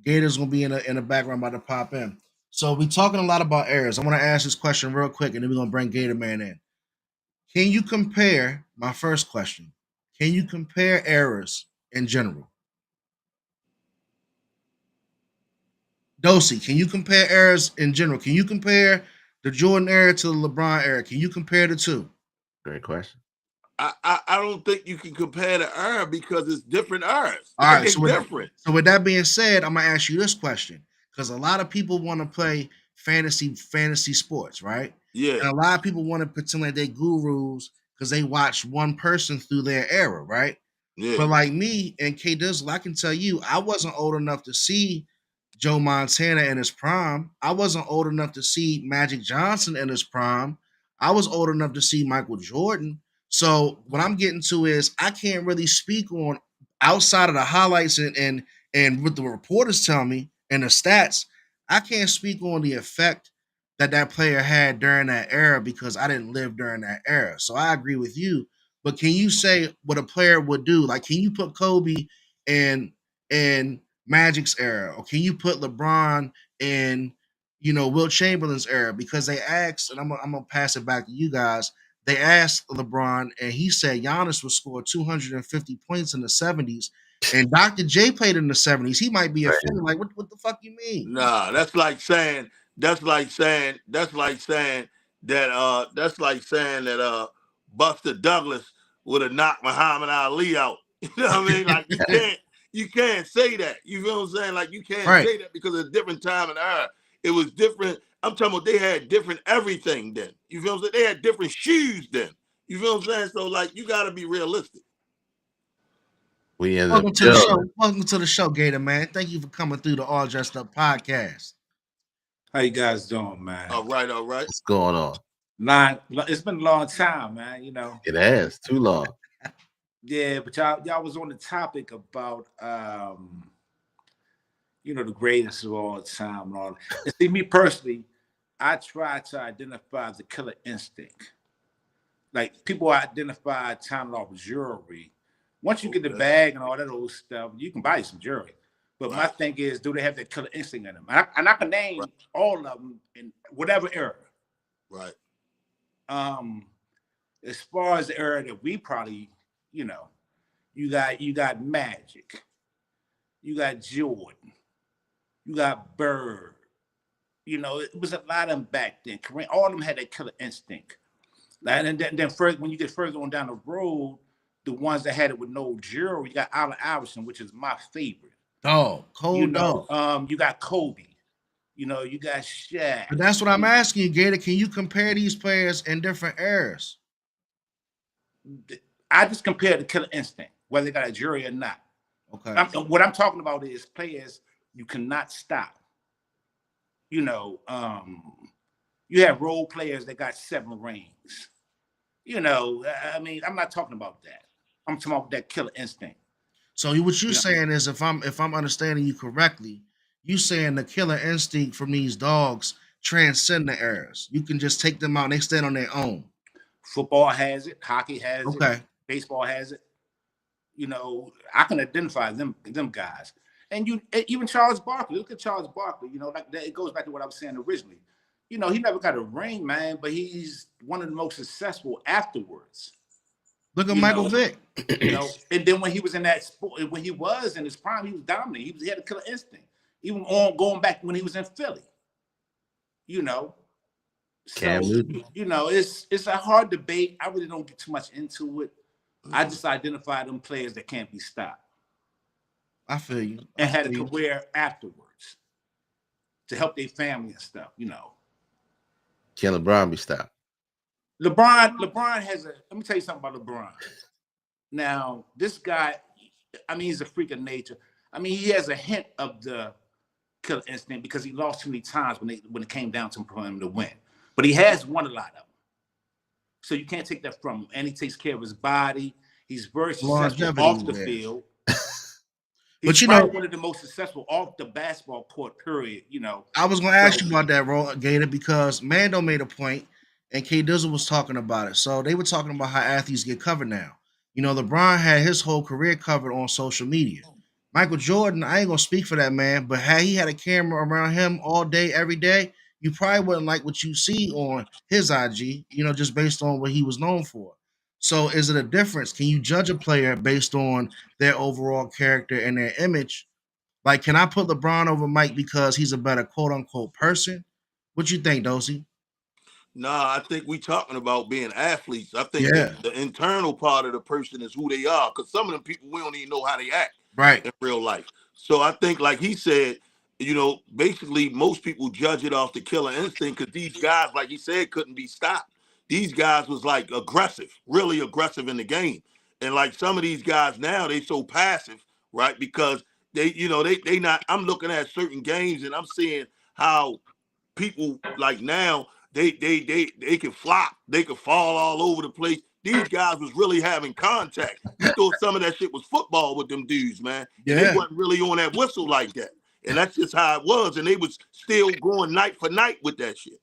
Gators gonna be in the background about to pop in. So we talking a lot about errors. I want to ask this question real quick, and then we're gonna bring Gator Man in. Can you compare my first question? Can you compare errors in general? Dosey, can you compare errors in general? Can you compare the Jordan era to the LeBron era? Can you compare the two? Great question. I don't think you can compare the era because it's different eras. All Like right. they different. So with that being said, I'm gonna ask you this question because a lot of people want to play fantasy sports, right? Yeah, And a lot of people want to pretend like they gurus because they watch one person through their era, right? yeah, But like me and K Dizzle, I can tell you, I wasn't old enough to see Joe Montana in his prime. I wasn't old enough to see Magic Johnson in his prime. I was old enough to see Michael Jordan. So what I'm getting to is I can't really speak on outside of the highlights and what the reporters tell me and the stats. I can't speak on the effect that player had during that era because I didn't live during that era. So I agree with you. But can you say what a player would do? Like, can you put Kobe in Magic's era, or can you put LeBron in, Will Chamberlain's era? Because they asked, and I'm gonna pass it back to you guys. They asked LeBron, and he said Giannis would score 250 points in the 70s, and Dr. J played in the 70s. He might be offended. Like, what the fuck you mean? nah. That's like saying that Buster Douglas would have knocked Muhammad Ali out. You know what I mean? Like you can't say that. You feel what I'm saying? Like you can't Right. say that because it's a different time and era. It was different. I'm talking about they had different everything then. You feel what I'm saying? They had different shoes then. You feel what I'm saying? So like you gotta be realistic. We in the Welcome to the building. show. Welcome to the show, Gator Man. Thank you for coming through the All Dressed Up podcast. How you guys doing, man? All right, all right. What's going on? It's been a long time, man. It has too long. Yeah, but y'all was on the topic about the greatest of all time and all. And see, me personally, I try to identify the killer instinct. Like people identify time off jewelry. Once you get the Okay. bag and all that old stuff, you can buy you some jewelry. But my Right, thing is, do they have that killer instinct in them? And I can right, name all of them in whatever era. right. Um, as far as the era that we probably, you know, you got Magic, you got Jordan, you got Bird. It was a lot of them back then. Kareem, all of them had that killer instinct. Like, and then further, when you get further on down the road, the ones that had it with no jury, you got Allen Iverson, which is my favorite. Dog, You cold know, dog. you got Kobe. You know, you got Shaq. But that's what I'm asking you, Gator. Can you compare these players in different eras? I just compare the Killer Instinct, whether they got a jury or not. Okay. What I'm talking about is players you cannot stop. You know, you have role players that got 7 rings. You know, I mean, I'm not talking about that. I'm talking about that Killer Instinct. So what you're You know, saying is, if I'm understanding you correctly, you saying the killer instinct from these dogs transcend the eras. You can just take them out and they stand on their own. football has it, hockey has it, Okay. baseball has it. You know, I can identify them guys. And even Charles Barkley. Look at Charles Barkley. You know, like that, it goes back to what I was saying originally. You know, he never got a ring, man, but he's one of the most successful afterwards. Look at You Michael know, Vick. and then when he was in that sport, when he was in his prime, he was dominant. He had a killer instinct. Even on going back when he was in Philly. You know, Cam so Newton. you know, it's a hard debate. I really don't get too much into it. I just identify them players that can't be stopped I feel you. I and had a feel you. career afterwards to help their family and stuff. You know, Can LeBron be stopped? LeBron has a. Let me tell you something about LeBron. Now, this guy, I mean, he's a freak of nature. I mean, he has a hint of the killer instinct because he lost too many times when it came down to for him to win. But he has won a lot of them. So you can't take that from him. And he takes care of his body. He's very successful Longevity off the there. field. But He's you probably know, one of the most successful off the basketball court, period. You know. I was gonna So ask you about that, Gator, because Mando made a point, and K Dizzle was talking about it. So they were talking about how athletes get covered now. You know, LeBron had his whole career covered on social media. Michael Jordan, I ain't gonna speak for that man, but had he had a camera around him all day, every day, you probably wouldn't like what you see on his IG. You know, just based on what he was known for. So, is it a difference? Can you judge a player based on their overall character and their image, like, can I put LeBron over Mike because he's a better quote unquote person? What you think, Dosey? Nah, I think we talking about being athletes. I think Yeah, the internal part of the person is who they are. Because some of them people we don't even know how they act right. in real life. So I think, like he said, basically most people judge it off the killer instinct because these guys, like he said, couldn't be stopped. These guys was like aggressive, really aggressive in the game. And like some of these guys now, they so passive, right? Because they not. I'm looking at certain games and I'm seeing how people like now they can flop, they can fall all over the place. These guys was really having contact. You thought some of that shit was football with them dudes, man, and they Yeah, wasn't really on that whistle like that. And that's just how it was. And they was still going night for night with that shit.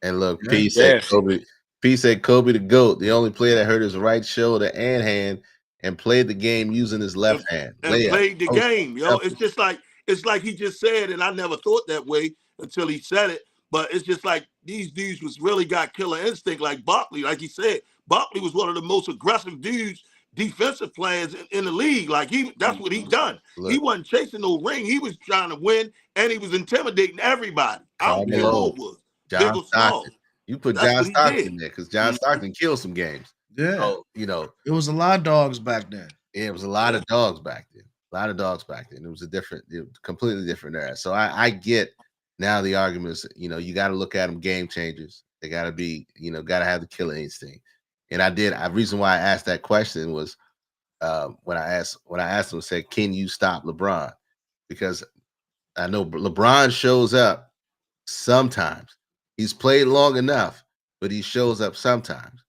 And look, yeah. P said Yes. Kobe. P said Kobe the GOAT, the only player that hurt his right shoulder and hand and played the game using his and, left hand. and Layup. played the Post game, yo. jumper. It's like he just said, and I never thought that way until he said it. But it's just like these dudes was really got killer instinct, like Barkley, like he said. Barkley was one of the most aggressive dudes, defensive players in the league. Like that's what he done. He Look, wasn't chasing no ring. He was trying to win, and he was intimidating everybody. I Karl don't care who Malone, it was, big John or small. Stockton. You put That's John what he Stockton did. in there because John Stockton killed some games. Yeah. So, It was a lot of dogs back then. it was a lot of dogs back then. A lot of dogs back then. It was completely different era. So I get now the arguments. You got to look at them game changers. They got to be, got to have the killer instinct. And I did. I reason why I asked that question was when I asked him, said, "Can you stop LeBron?" Because I know LeBron shows up sometimes. He's played long enough, but he shows up sometimes.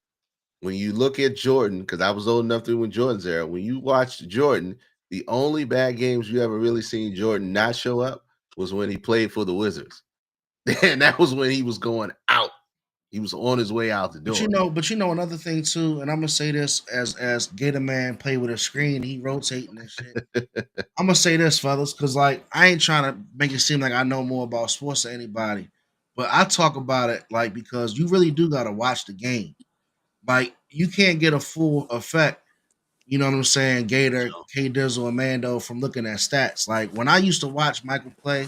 When you look at Jordan, because I was old enough to when Jordan's era, when you watched Jordan, the only bad games you ever really seen Jordan not show up was when he played for the Wizards. And that was when he was going out. He was on his way out the But door. another thing too, and I'm gonna say this as Gator Man play with a screen, he rotating and shit. I'm gonna say this, fellas, because like I ain't trying to make it seem like I know more about sports than anybody, but I talk about it like because you really do gotta watch the game. Like you can't get a full effect. You know what I'm saying? Gator, K Dizzle, and Mando from looking at stats. Like when I used to watch Michael play,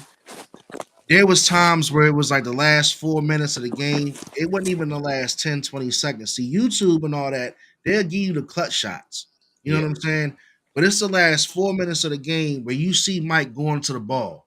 there was times where it was like the last 4 minutes of the game. It wasn't even the last 10, 20 seconds. See, YouTube and all that, they'll give you the clutch shots. You know Yeah, what I'm saying? But it's the last 4 minutes of the game where you see Mike going to the ball.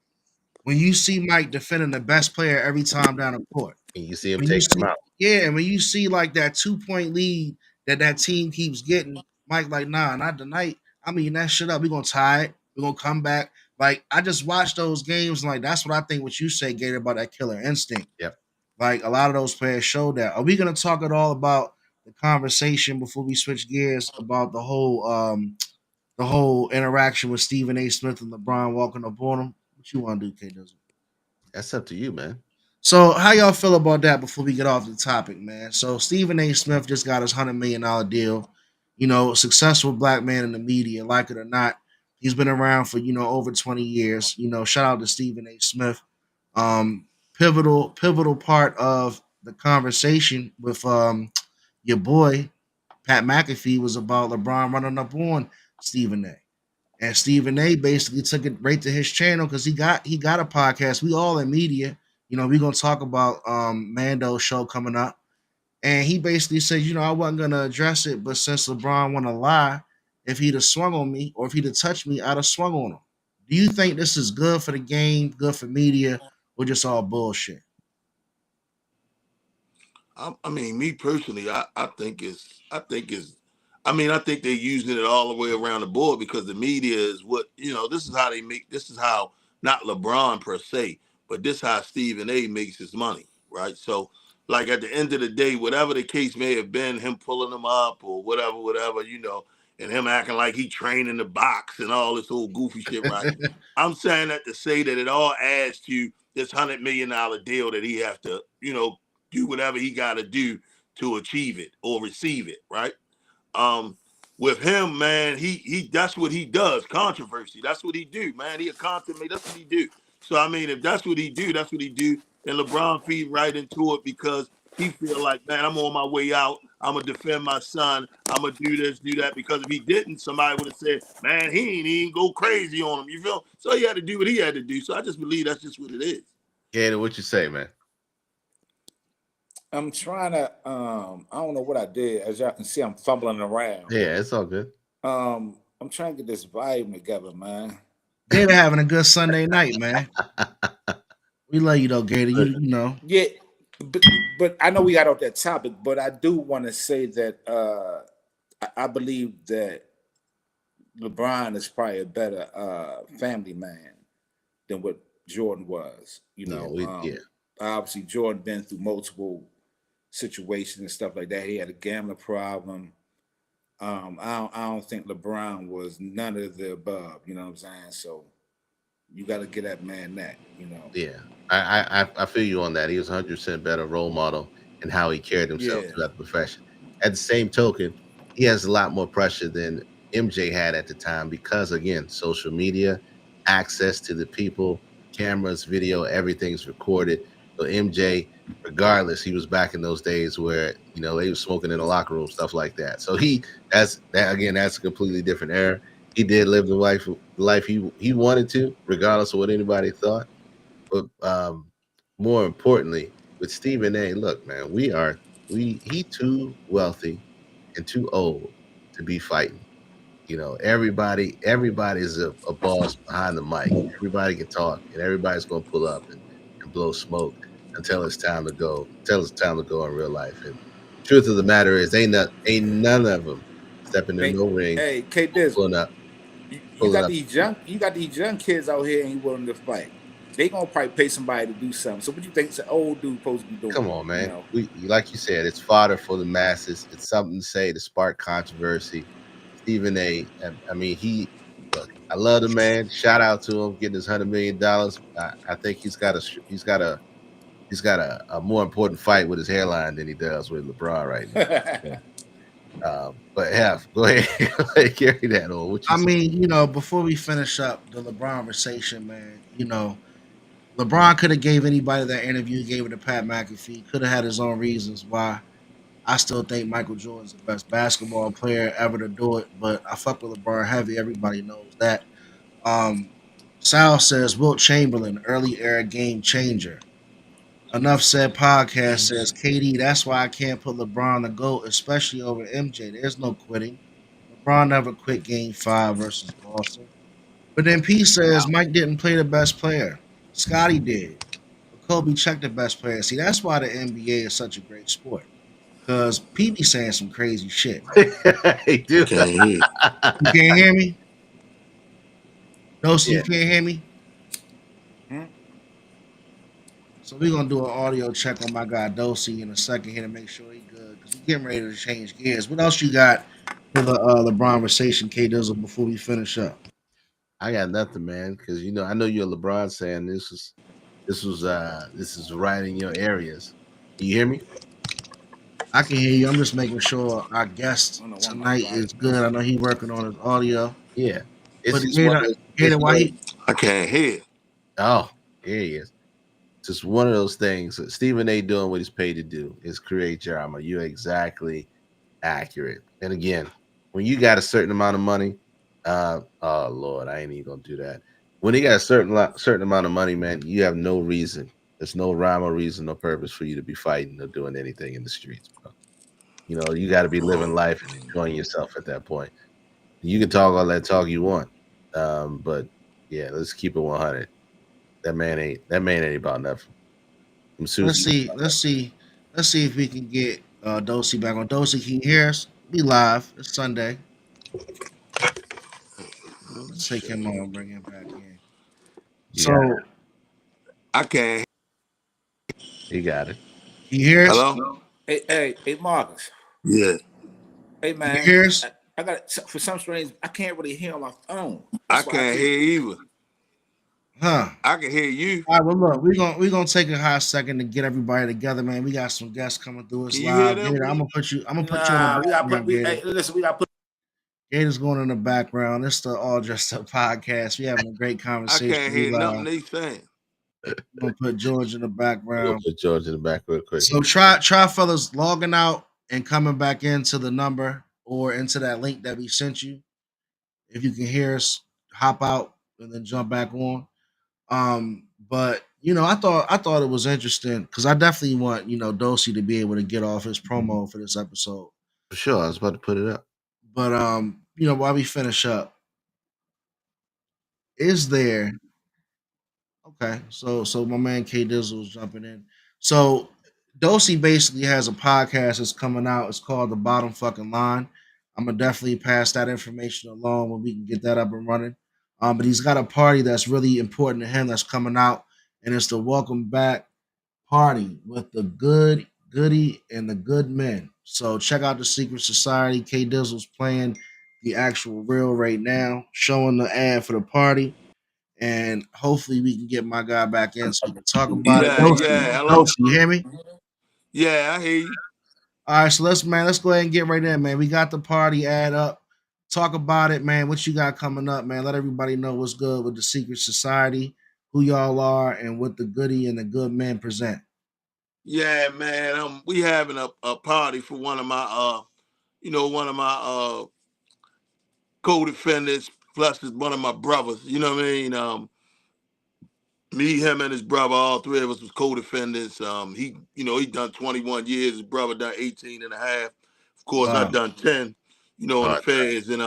When you see Mike defending the best player every time down the court. and you see him When you taking them see, out. yeah, and when you see like that 2 point lead that team keeps getting, Mike like, nah, not tonight. I mean that shit up. We're gonna tie it. We're gonna come back. Like I just watched those games. And like that's what I think. What you say, Gator, about that killer instinct. Yep. Like a lot of those players showed that. Are we gonna talk at all about the conversation before we switch gears about the whole interaction with Stephen A. Smith and LeBron walking up on him? What you want to do, K? Does That's up to you, man. so how y'all feel about that before we get off the topic, man? So Stephen A. Smith just got his $100 million deal. You know, successful black man in the media, like it or not. He's been around for, over 20 years. You know, shout out to Stephen A. Smith. Pivotal part of the conversation with your boy Pat McAfee was about LeBron running up on Stephen A. And Stephen A. basically took it right to his channel because he got a podcast. We all in media. You know, we're gonna talk about Mando's show coming up. And he basically said, I wasn't gonna address it, but since LeBron wanna lie, if he'd have swung on me or if he'd have touched me, I'd have swung on him. Do you think this is good for the game, good for media, or just all bullshit? I mean, me personally, I mean, I think they're using it all the way around the board because the media is what this is how they make. This is how not LeBron per se, but this is how Stephen A. makes his money, right? So, like at the end of the day, whatever the case may have been, him pulling them up or whatever, and him acting like he trained in the box and all this old goofy shit, right? I'm saying that to say that it all adds to this $100 million deal that he have to, do whatever he got to do to achieve it or receive it, right? Um, with him, man, he that's what he does. Controversy. That's what he do, man. He a content man. That's what he do. So I mean, if that's what he do, that's what he do. And LeBron feed right into it because he feel like, man, I'm on my way out. I'm gonna defend my son. I'm gonna do this, do that. Because if he didn't, somebody would have said, man, he ain't even go crazy on him. You feel? So he had to do what he had to do. So I just believe that's just what it is. Gator, what you say, man? I'm trying to I don't know what I did. As y'all can see, I'm fumbling around. Yeah, it's all good. I'm trying to get this volume together, man. Gator having a good Sunday night, man. We love you though, Gator. You know. Yeah, but but I know we got off that topic, but I do want to say that I believe that LeBron is probably a better family man than what Jordan was. Yeah, yeah. Obviously Jordan been through multiple situations and stuff like that. He had a gambling problem. I don't think LeBron was none of the above. You know what I'm saying? So you got to get that man that. Yeah, I feel you on that. He was 100% better role model in how he carried himself Yeah. throughout the profession. At the same token, he has a lot more pressure than MJ had at the time because, again, social media, access to the people, cameras, video, everything's recorded. So MJ, regardless, he was back in those days where they were smoking in the locker room, stuff like that. So that's that again. That's a completely different era. He did live the life he wanted to, regardless of what anybody thought. But more importantly, with Stephen A, look, man, he too wealthy and too old to be fighting. Everybody's a boss behind the mic. Everybody can talk, and everybody's gonna pull up and blow smoke until it's time to go. Until it's time to go in real life. And truth of the matter is, ain't none of them stepping in Hey, no ring hey, K. or Dizzle, you pulling got up. these young kids out here and you willing to fight. They gonna probably pay somebody to do something. So what you think the old dude supposed to be doing? Come on, man. Like you said, it's fodder for the masses. It's something to say to spark controversy. Stephen A. I mean, look. I love the man. Shout out to him getting his $100 million. I think he's got a more important fight with his hairline than he does with LeBron right now. So, but yeah, go ahead, carry that on. What you I say? mean, before we finish up the LeBronversation, man, LeBron could have gave anybody that interview he gave it to Pat McAfee. Could have had his own reasons why. I still think Michael Jordan's the best basketball player ever to do it, but I fuck with LeBron heavy. Everybody knows that. Um, Sal says Wilt Chamberlain, early era game changer. Enough Said podcast says KD. That's why I can't put LeBron the GOAT, especially over MJ. There's no quitting. LeBron never quit Game 5 versus Boston. But then P says Mike didn't play the best player. Scotty did. But Kobe checked the best player. See, that's why the NBA is such a great sport. Because P be saying some crazy shit. Hey, I dude. can't hear. You can't hear me? No, so Yeah. you can't hear me? Hmm? So we're gonna do an audio check on my guy Dosey in a second here to make sure he good because we getting ready to change gears. What else you got for the Lebronversation, K Dizzle, before we finish up? I got nothing, man, because I know you're a LeBron saying this is right in your areas. Can you hear me? I can hear you. I'm just making sure our I guest don't know why my tonight is volume good. I know he working on his audio. Yeah. It's But just one of Gator, those Gator, why he? I can't hear. oh, here he is. Just one of those things. Stephen A doing what he's paid to do is create drama. You're exactly accurate. And again, when you got a certain amount of money, oh Lord, I ain't even gonna do that. When you got a certain amount of money, man, you have no reason. There's no rhyme or reason or purpose for you to be fighting or doing anything in the streets, bro. You got to be living life and enjoying yourself at that point. You can talk all that talk you want, but yeah, let's keep it 100. That man ain't about nothing. I'm Let's Susie. see. Let's see. Let's see if we can get Dosey back on. Dosey, can you hear us? We live. It's Sunday. Let's take him on. Bring him back in. Yeah, So, I can't. he got it. can you hear us? Hello? Hey, Marcus. Yeah, Hey, Can you man. hear us? I got for some strange. I can't really hear on my phone. I That's why I can't keep. hear either. Huh? I can hear you. All right, well, look, we're gonna take a hot second to get everybody together, man. We got some guests coming through us Can you hear live. them? Gator, I'm gonna put you in the Nah, we got background, put. Gator. Hey, listen, we got put. Gator's going in the background. It's the All Dressed Up podcast. We having a great I conversation. can't We hear nothing live. they saying. I'm gonna put George in the We're gonna background. put George in the back real quick. So try fellas logging out and coming back into the number or into that link that we sent you. If you can hear us, hop out and then jump back on. But I thought it was interesting because I definitely want Dosey to be able to get off his promo for this episode. For sure, I was about to put it up. But while we finish up, is there okay? So my man K Dizzle is jumping in. So Dosey basically has a podcast that's coming out. It's called The Bottom Fucking Line. I'm gonna definitely pass that information along when we can get that up and running. But he's got a party that's really important to him that's coming out, and it's the Welcome Back party with the good, goody, and the good men. So check out the Secret Society. K Dizzle's playing the actual reel right now, showing the ad for the party. And hopefully we can get my guy back in so we can talk about it. Yeah, Dosey, yeah. Hello? Dosey, you hear me? Yeah, I hear you. All right, so let's go ahead and get right in, man. We got the party ad up. Talk about it, man. What you got coming up, man? Let everybody know what's good with the Secret Society, who y'all are, and what the goody and the good men present. Yeah, man. We having a party for one of my co-defendants, plus is one of my brothers. You know what I mean? Me, him, and his brother, all three of us was co-defendants. He done 21 years. His brother done 18 and a half. Of course, I Wow. done 10, in the All right. feds. And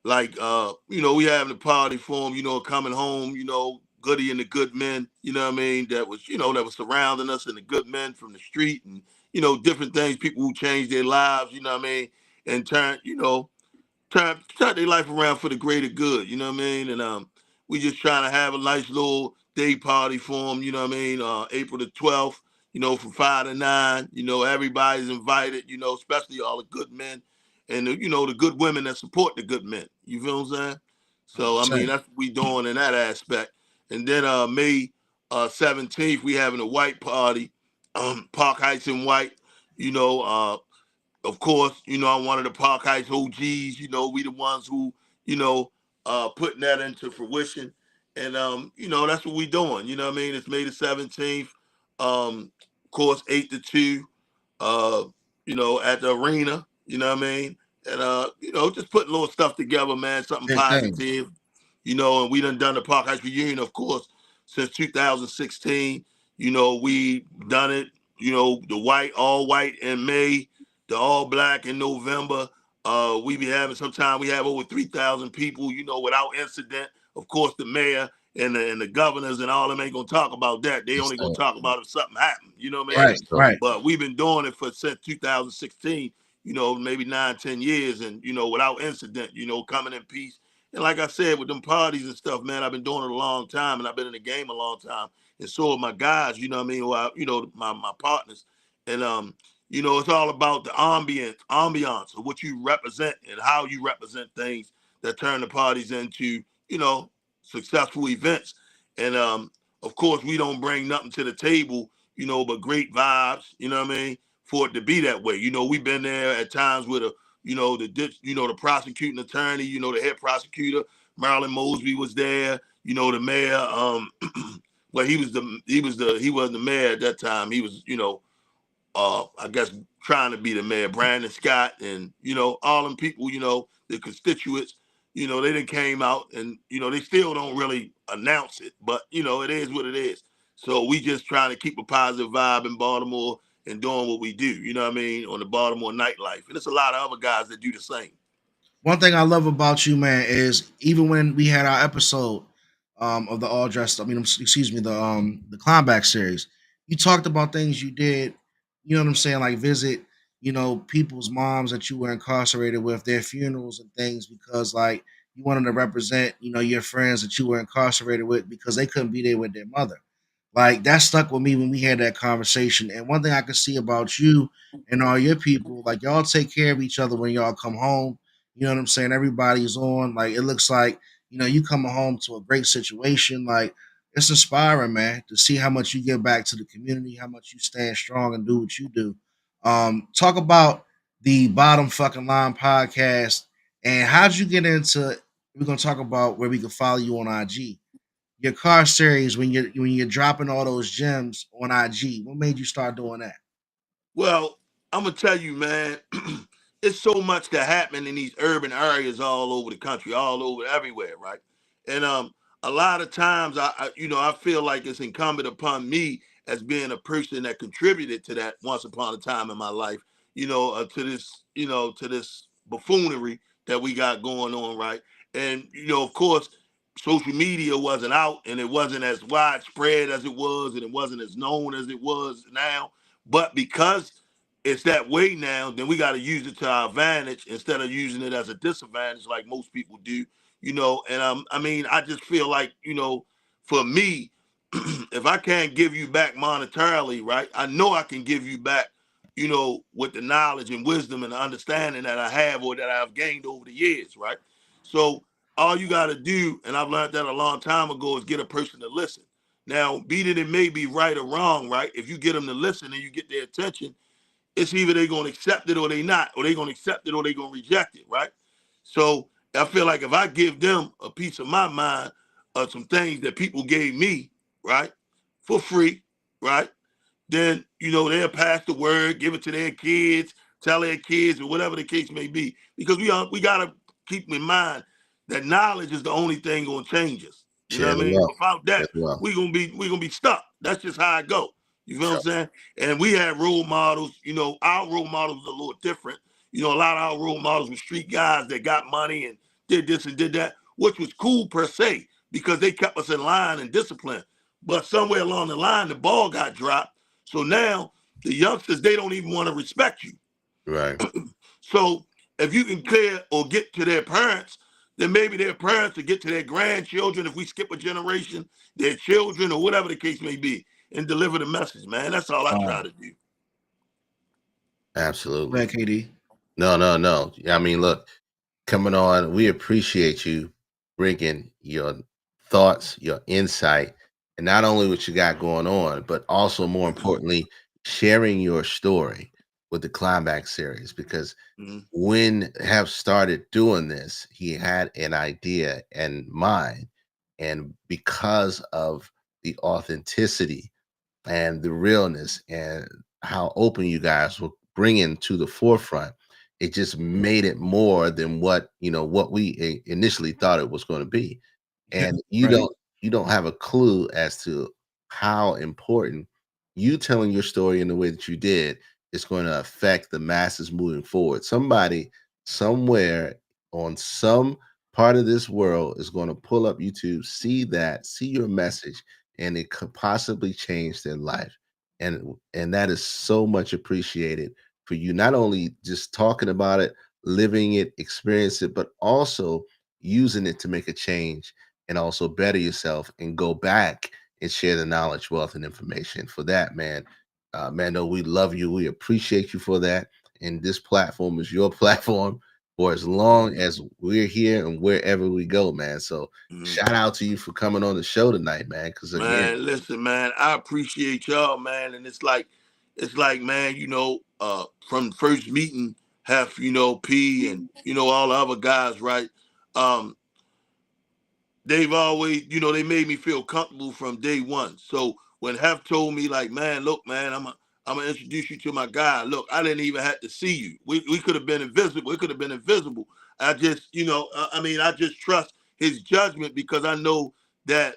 we having a party for him, coming home, Goody and the good men, you know what I mean, that was surrounding us and the good men from the street and, different things, people who changed their lives, you know what I mean, and turn their life around for the greater good, you know what I mean? And we just trying to have a nice little day party for them, you know what I mean? April the 12th, from 5 to 9, everybody's invited, especially all the good men and the good women that support the good men. You feel what I'm saying? So I mean 100%. that's what we doing in that aspect. And then May 17th, we having a white party, Park Heights in white, you know, of course, I'm one of the Park Heights OGs. We the ones who, putting that into fruition. And that's what we doing. You know what I mean? It's May the 17th. Of course, 8 to 2, uh, at the arena, you know what I mean? And just putting little stuff together, man, something Big thing. positive, and we done the Park Heights reunion, of course, since 2016. We done it, the white, all white in May, the all black in November, We be having sometimes we have over 3,000 people, without incident. Of course, the mayor and the governors and all them ain't gonna talk about that. They Yes, only gonna sir. talk about if something happened. You know what I mean? Yes, Right, sir. right. But we've been doing it for since 2016. Maybe 9, 10 years, and without incident. Coming in peace. And like I said, with them parties and stuff, man, I've been doing it a long time, and I've been in the game a long time. And so have my guys. You know what I mean? Well, my partners, and it's all about the ambiance of what you represent and how you represent things that turn the parties into, successful events. And of course, we don't bring nothing to the table, but great vibes. You know what I mean? For it to be that way. We've been there at times with the prosecuting attorney, the head prosecutor, Marilyn Mosby was there. The mayor. Well, he wasn't the mayor at that time. He was, I guess trying to be the mayor, Brandon Scott, and all them people, the constituents, they didn't came out, and they still don't really announce it, but it is what it is. So we just trying to keep a positive vibe in Baltimore and doing what we do, what I mean, on the Baltimore nightlife. And there's a lot of other guys that do the same. One thing I love about you, man, is even when we had our episode of the all dressed, I mean, excuse me, the Climbback series, you talked about things you did. You know what I'm saying? Like visit, people's moms that you were incarcerated with, their funerals and things, because like you wanted to represent, your friends that you were incarcerated with because they couldn't be there with their mother. Like that stuck with me when we had that conversation. And one thing I can see about you and all your people, like y'all take care of each other when y'all come home. You know what I'm saying? Everybody's on. Like it looks like, you coming home to a great situation. Like it's inspiring, man, to see how much you give back to the community, how much you stand strong and do what you do. Talk about the Bottom Fucking Line podcast and how'd you get into we're gonna talk about where we can follow you on IG. Your car series when you're dropping all those gems on IG. What made you start doing that? Well, I'm gonna tell you, man, it's so much that happen in these urban areas all over the country, all over everywhere, right? And a lot of times, I feel like it's incumbent upon me as being a person that contributed to that once upon a time in my life, to this buffoonery that we got going on, right? And of course, social media wasn't out, and it wasn't as widespread as it was, and it wasn't as known as it was now, but because it's that way now, then we got to use it to our advantage instead of using it as a disadvantage like most people do, And I mean, I just feel like, for me, if I can't give you back monetarily, right, I know I can give you back, with the knowledge and wisdom and the understanding that I have or that I've gained over the years, right? So all you got to do, and I've learned that a long time ago, is get a person to listen. Now, be that it may be right or wrong, right? If you get them to listen and you get their attention, it's either they gonna accept it or they not, or they gonna accept it or they gonna reject it, right? So I feel like if I give them a piece of my mind of some things that people gave me, right, for free, right, then they'll pass the word, give it to their kids, tell their kids, or whatever the case may be. Because we gotta keep in mind that knowledge is the only thing gonna change us. You know Share what the I mean? wealth Without as that, well. we gonna be stuck. That's just how I go. You feel what I'm Sure. saying? And we had role models. Our role models are a little different. A lot of our role models were street guys that got money and did this and did that, which was cool per se because they kept us in line and discipline. But somewhere along the line, the ball got dropped, so now the youngsters, they don't even want to respect you. Right. So if you can clear or get to their parents, then maybe their parents will get to their grandchildren if we skip a generation, their children or whatever the case may be, and deliver the message, man. That's all I try to do. Go Absolutely. ahead, KD. No, no, no. I mean, look, coming on, we appreciate you bringing your thoughts, your insight, and not only what you got going on, but also more importantly, sharing your story with the Climax series. Because Mhm. when have started doing this, he had an idea in mind, and because of the authenticity and the realness and how open you guys were bringing to the forefront, it just made it more than what we initially thought it was going to be. And Right. you don't have a clue as to how important you telling your story in the way that you did is going to affect the masses moving forward. Somebody somewhere on some part of this world is going to pull up YouTube, see that, see your message, and it could possibly change their life. And that is so much appreciated for you, not only just talking about it, living it, experience it, but also using it to make a change and also better yourself and go back and share the knowledge, wealth, and information. For that, man, Mando, we love you. We appreciate you for that. And this platform is your platform for as long as we're here and wherever we go, man. So Mhm. shout out to you for coming on the show tonight, man. Because again, Man, listen, man, I appreciate y'all, man, and it's like, man, from first meeting, Hef, P, and all the other guys, right? Um, they've always, they made me feel comfortable from day one. So when Hef told me, like, man, look, man, I'm gonna introduce you to my guy. Look, I didn't even have to see you. We could have been invisible. It could have been invisible. I just, I just trust his judgment because I know that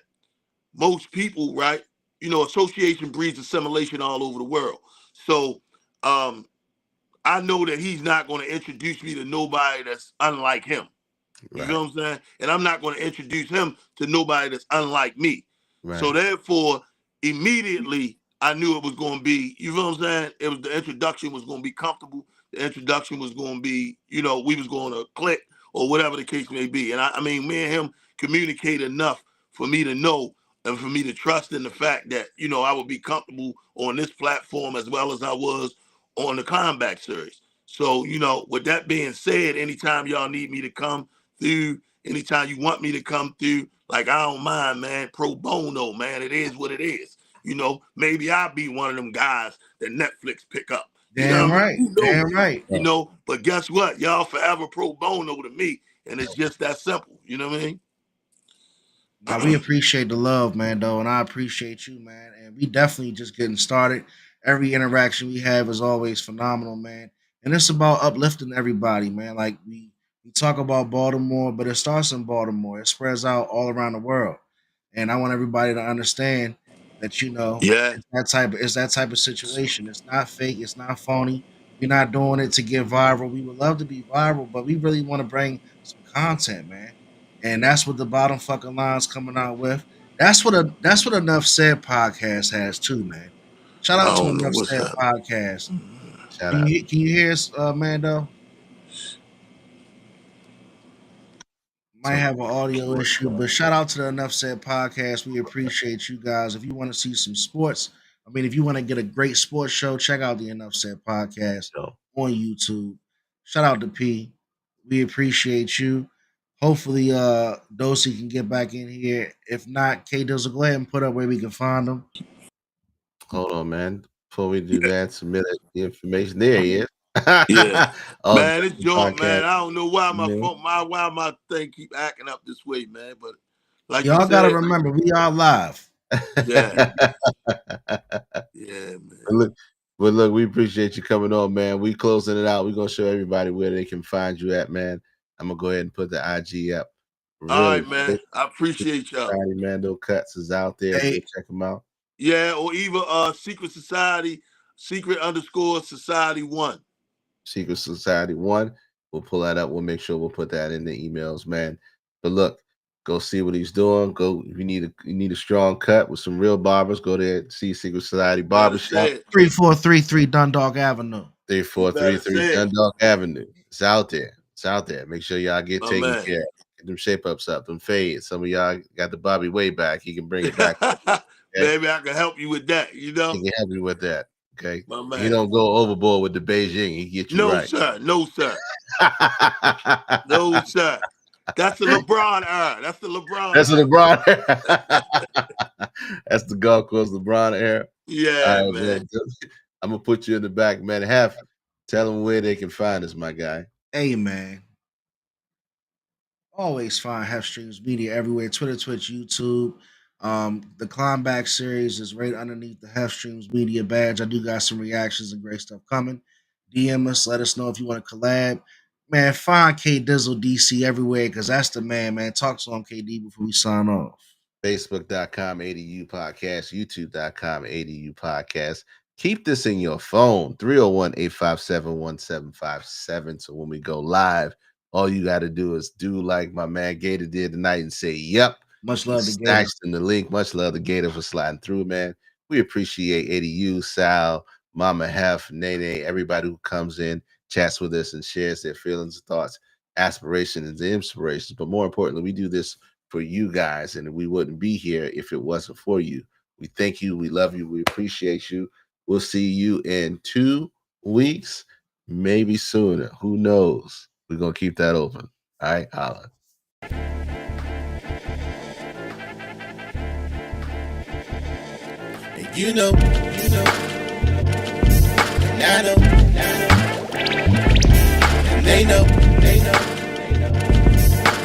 most people, right? Association breeds assimilation all over the world. So um, I know that he's not going to introduce me to nobody that's unlike him. You right, know what I'm saying? And I'm not going to introduce him to nobody that's unlike me. So right, therefore, immediately I knew it was going to be, you know what I'm saying? It was the introduction was going to be comfortable. The introduction was going to be, we was going to click or whatever the case may be. And I mean, me and him communicate enough for me to know and for me to trust in the fact that, I would be comfortable on this platform as well as I was on the Comeback series. So, with that being said, anytime y'all need me to come through, anytime you want me to come through, like I don't mind, man. Pro bono, man. It is what it is. Maybe I'll be one of them guys that Netflix pick up. You know Damn what I mean? right. Who Damn knows? right. right. But guess what? Y'all forever pro bono to me. And it's just that simple. You know what I mean? Now we appreciate the love, man, though, and I appreciate you, man. And we definitely just getting started. Every interaction we have is always phenomenal, man. And it's about uplifting everybody, man. Like we talk about Baltimore, but it starts in Baltimore. It spreads out all around the world. And I want everybody to understand that, Yeah. it's that type of situation. It's not fake, it's not phony. We're not doing it to get viral. We would love to be viral, but we really want to bring some content, man, and that's what the bottom fucking line's coming out with. That's what Enough Said podcast has too, man. Shout I out to don't know Enough what's Said up. podcast. Shout Can out. you hear us, Mando? Might Some have an audio issue, but shout out to the Enough Said podcast. We appreciate you guys. If you want to see some sports, if you want to get a great sports show, check out the Enough Said podcast yo, on YouTube. Shout out to P. We appreciate you. Hopefully, Dosey can get back in here. If not, K Dizzle, go ahead and put up where we can find them. hold on, man. Before we do that, submit the information. There he is. Yeah. On Man, this joint, podcast. man. I don't know why my Man. phone, why my thing keep acting up this way, man. But like you Y'all gotta said, remember, we are live. yeah, yeah, But man. look, we appreciate you coming on, man. We closing it out. We're gonna show everybody where they can find you at, man. I'm gonna go ahead and put the IG up. All Really, right, man. I appreciate y'all. Society Mando Cuts is out there. Go Hey, check them out. Yeah, or either Secret Society, Secret underscore Society One. Secret Society One. We'll pull that up. We'll make sure we'll put that in the emails, man. But look, go see what he's doing. Go if you need a strong cut with some real barbers. Go there, see Secret Society You better Barbershop, say it. 3433 Dundalk Avenue. You better 3433 say it, Dundalk Avenue. It's out there. It's out there. Make sure y'all get my taken man. care of. Get them shape ups up, them fades. Some of y'all got the Bobby way back. He can bring it back. Okay, Maybe I can help you with that. he can help you with that. Okay, My he man. don't go overboard with the Beijing. He get you No, right. sir. No, sir. No, sir. That's the LeBron era. That's the LeBron That's the era. LeBron. That's the golf course LeBron era. All Yeah, right, man. man. I'm gonna put you in the back, man. Tell them where they can find us, my guy. Hey, man. Always find Hef Streams Media everywhere: Twitter, Twitch, YouTube. The Climbback series is right underneath the Hef Streams Media badge. I do got some reactions and great stuff coming. DM us, let us know if you want to collab. Man, find K Dizzle DC everywhere because that's the man, man. Talk to him, KD, before we sign off. Facebook.com ADU podcast, YouTube.com ADU podcast. Keep this in your phone, 301-857-1757. So when we go live, all you got to do is do like my man Gator did tonight and say, yep. Much He love to Gator. snatched in the link. Much love to Gator for sliding through, man. We appreciate Eddie, you, Sal, Mama Hef, Nene, everybody who comes in, chats with us, and shares their feelings, thoughts, aspirations, and inspirations. But more importantly, we do this for you guys, and we wouldn't be here if it wasn't for you. We thank you. We love you. We appreciate you. We'll see you in 2 weeks, maybe sooner. Who knows? We're going to keep that open. All right, holla. You know, and I know, and they know,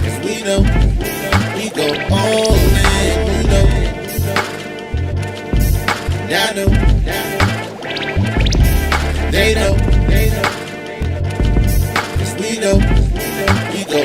cause we know, we go all in, you know, and I know, they know, cause we know, we go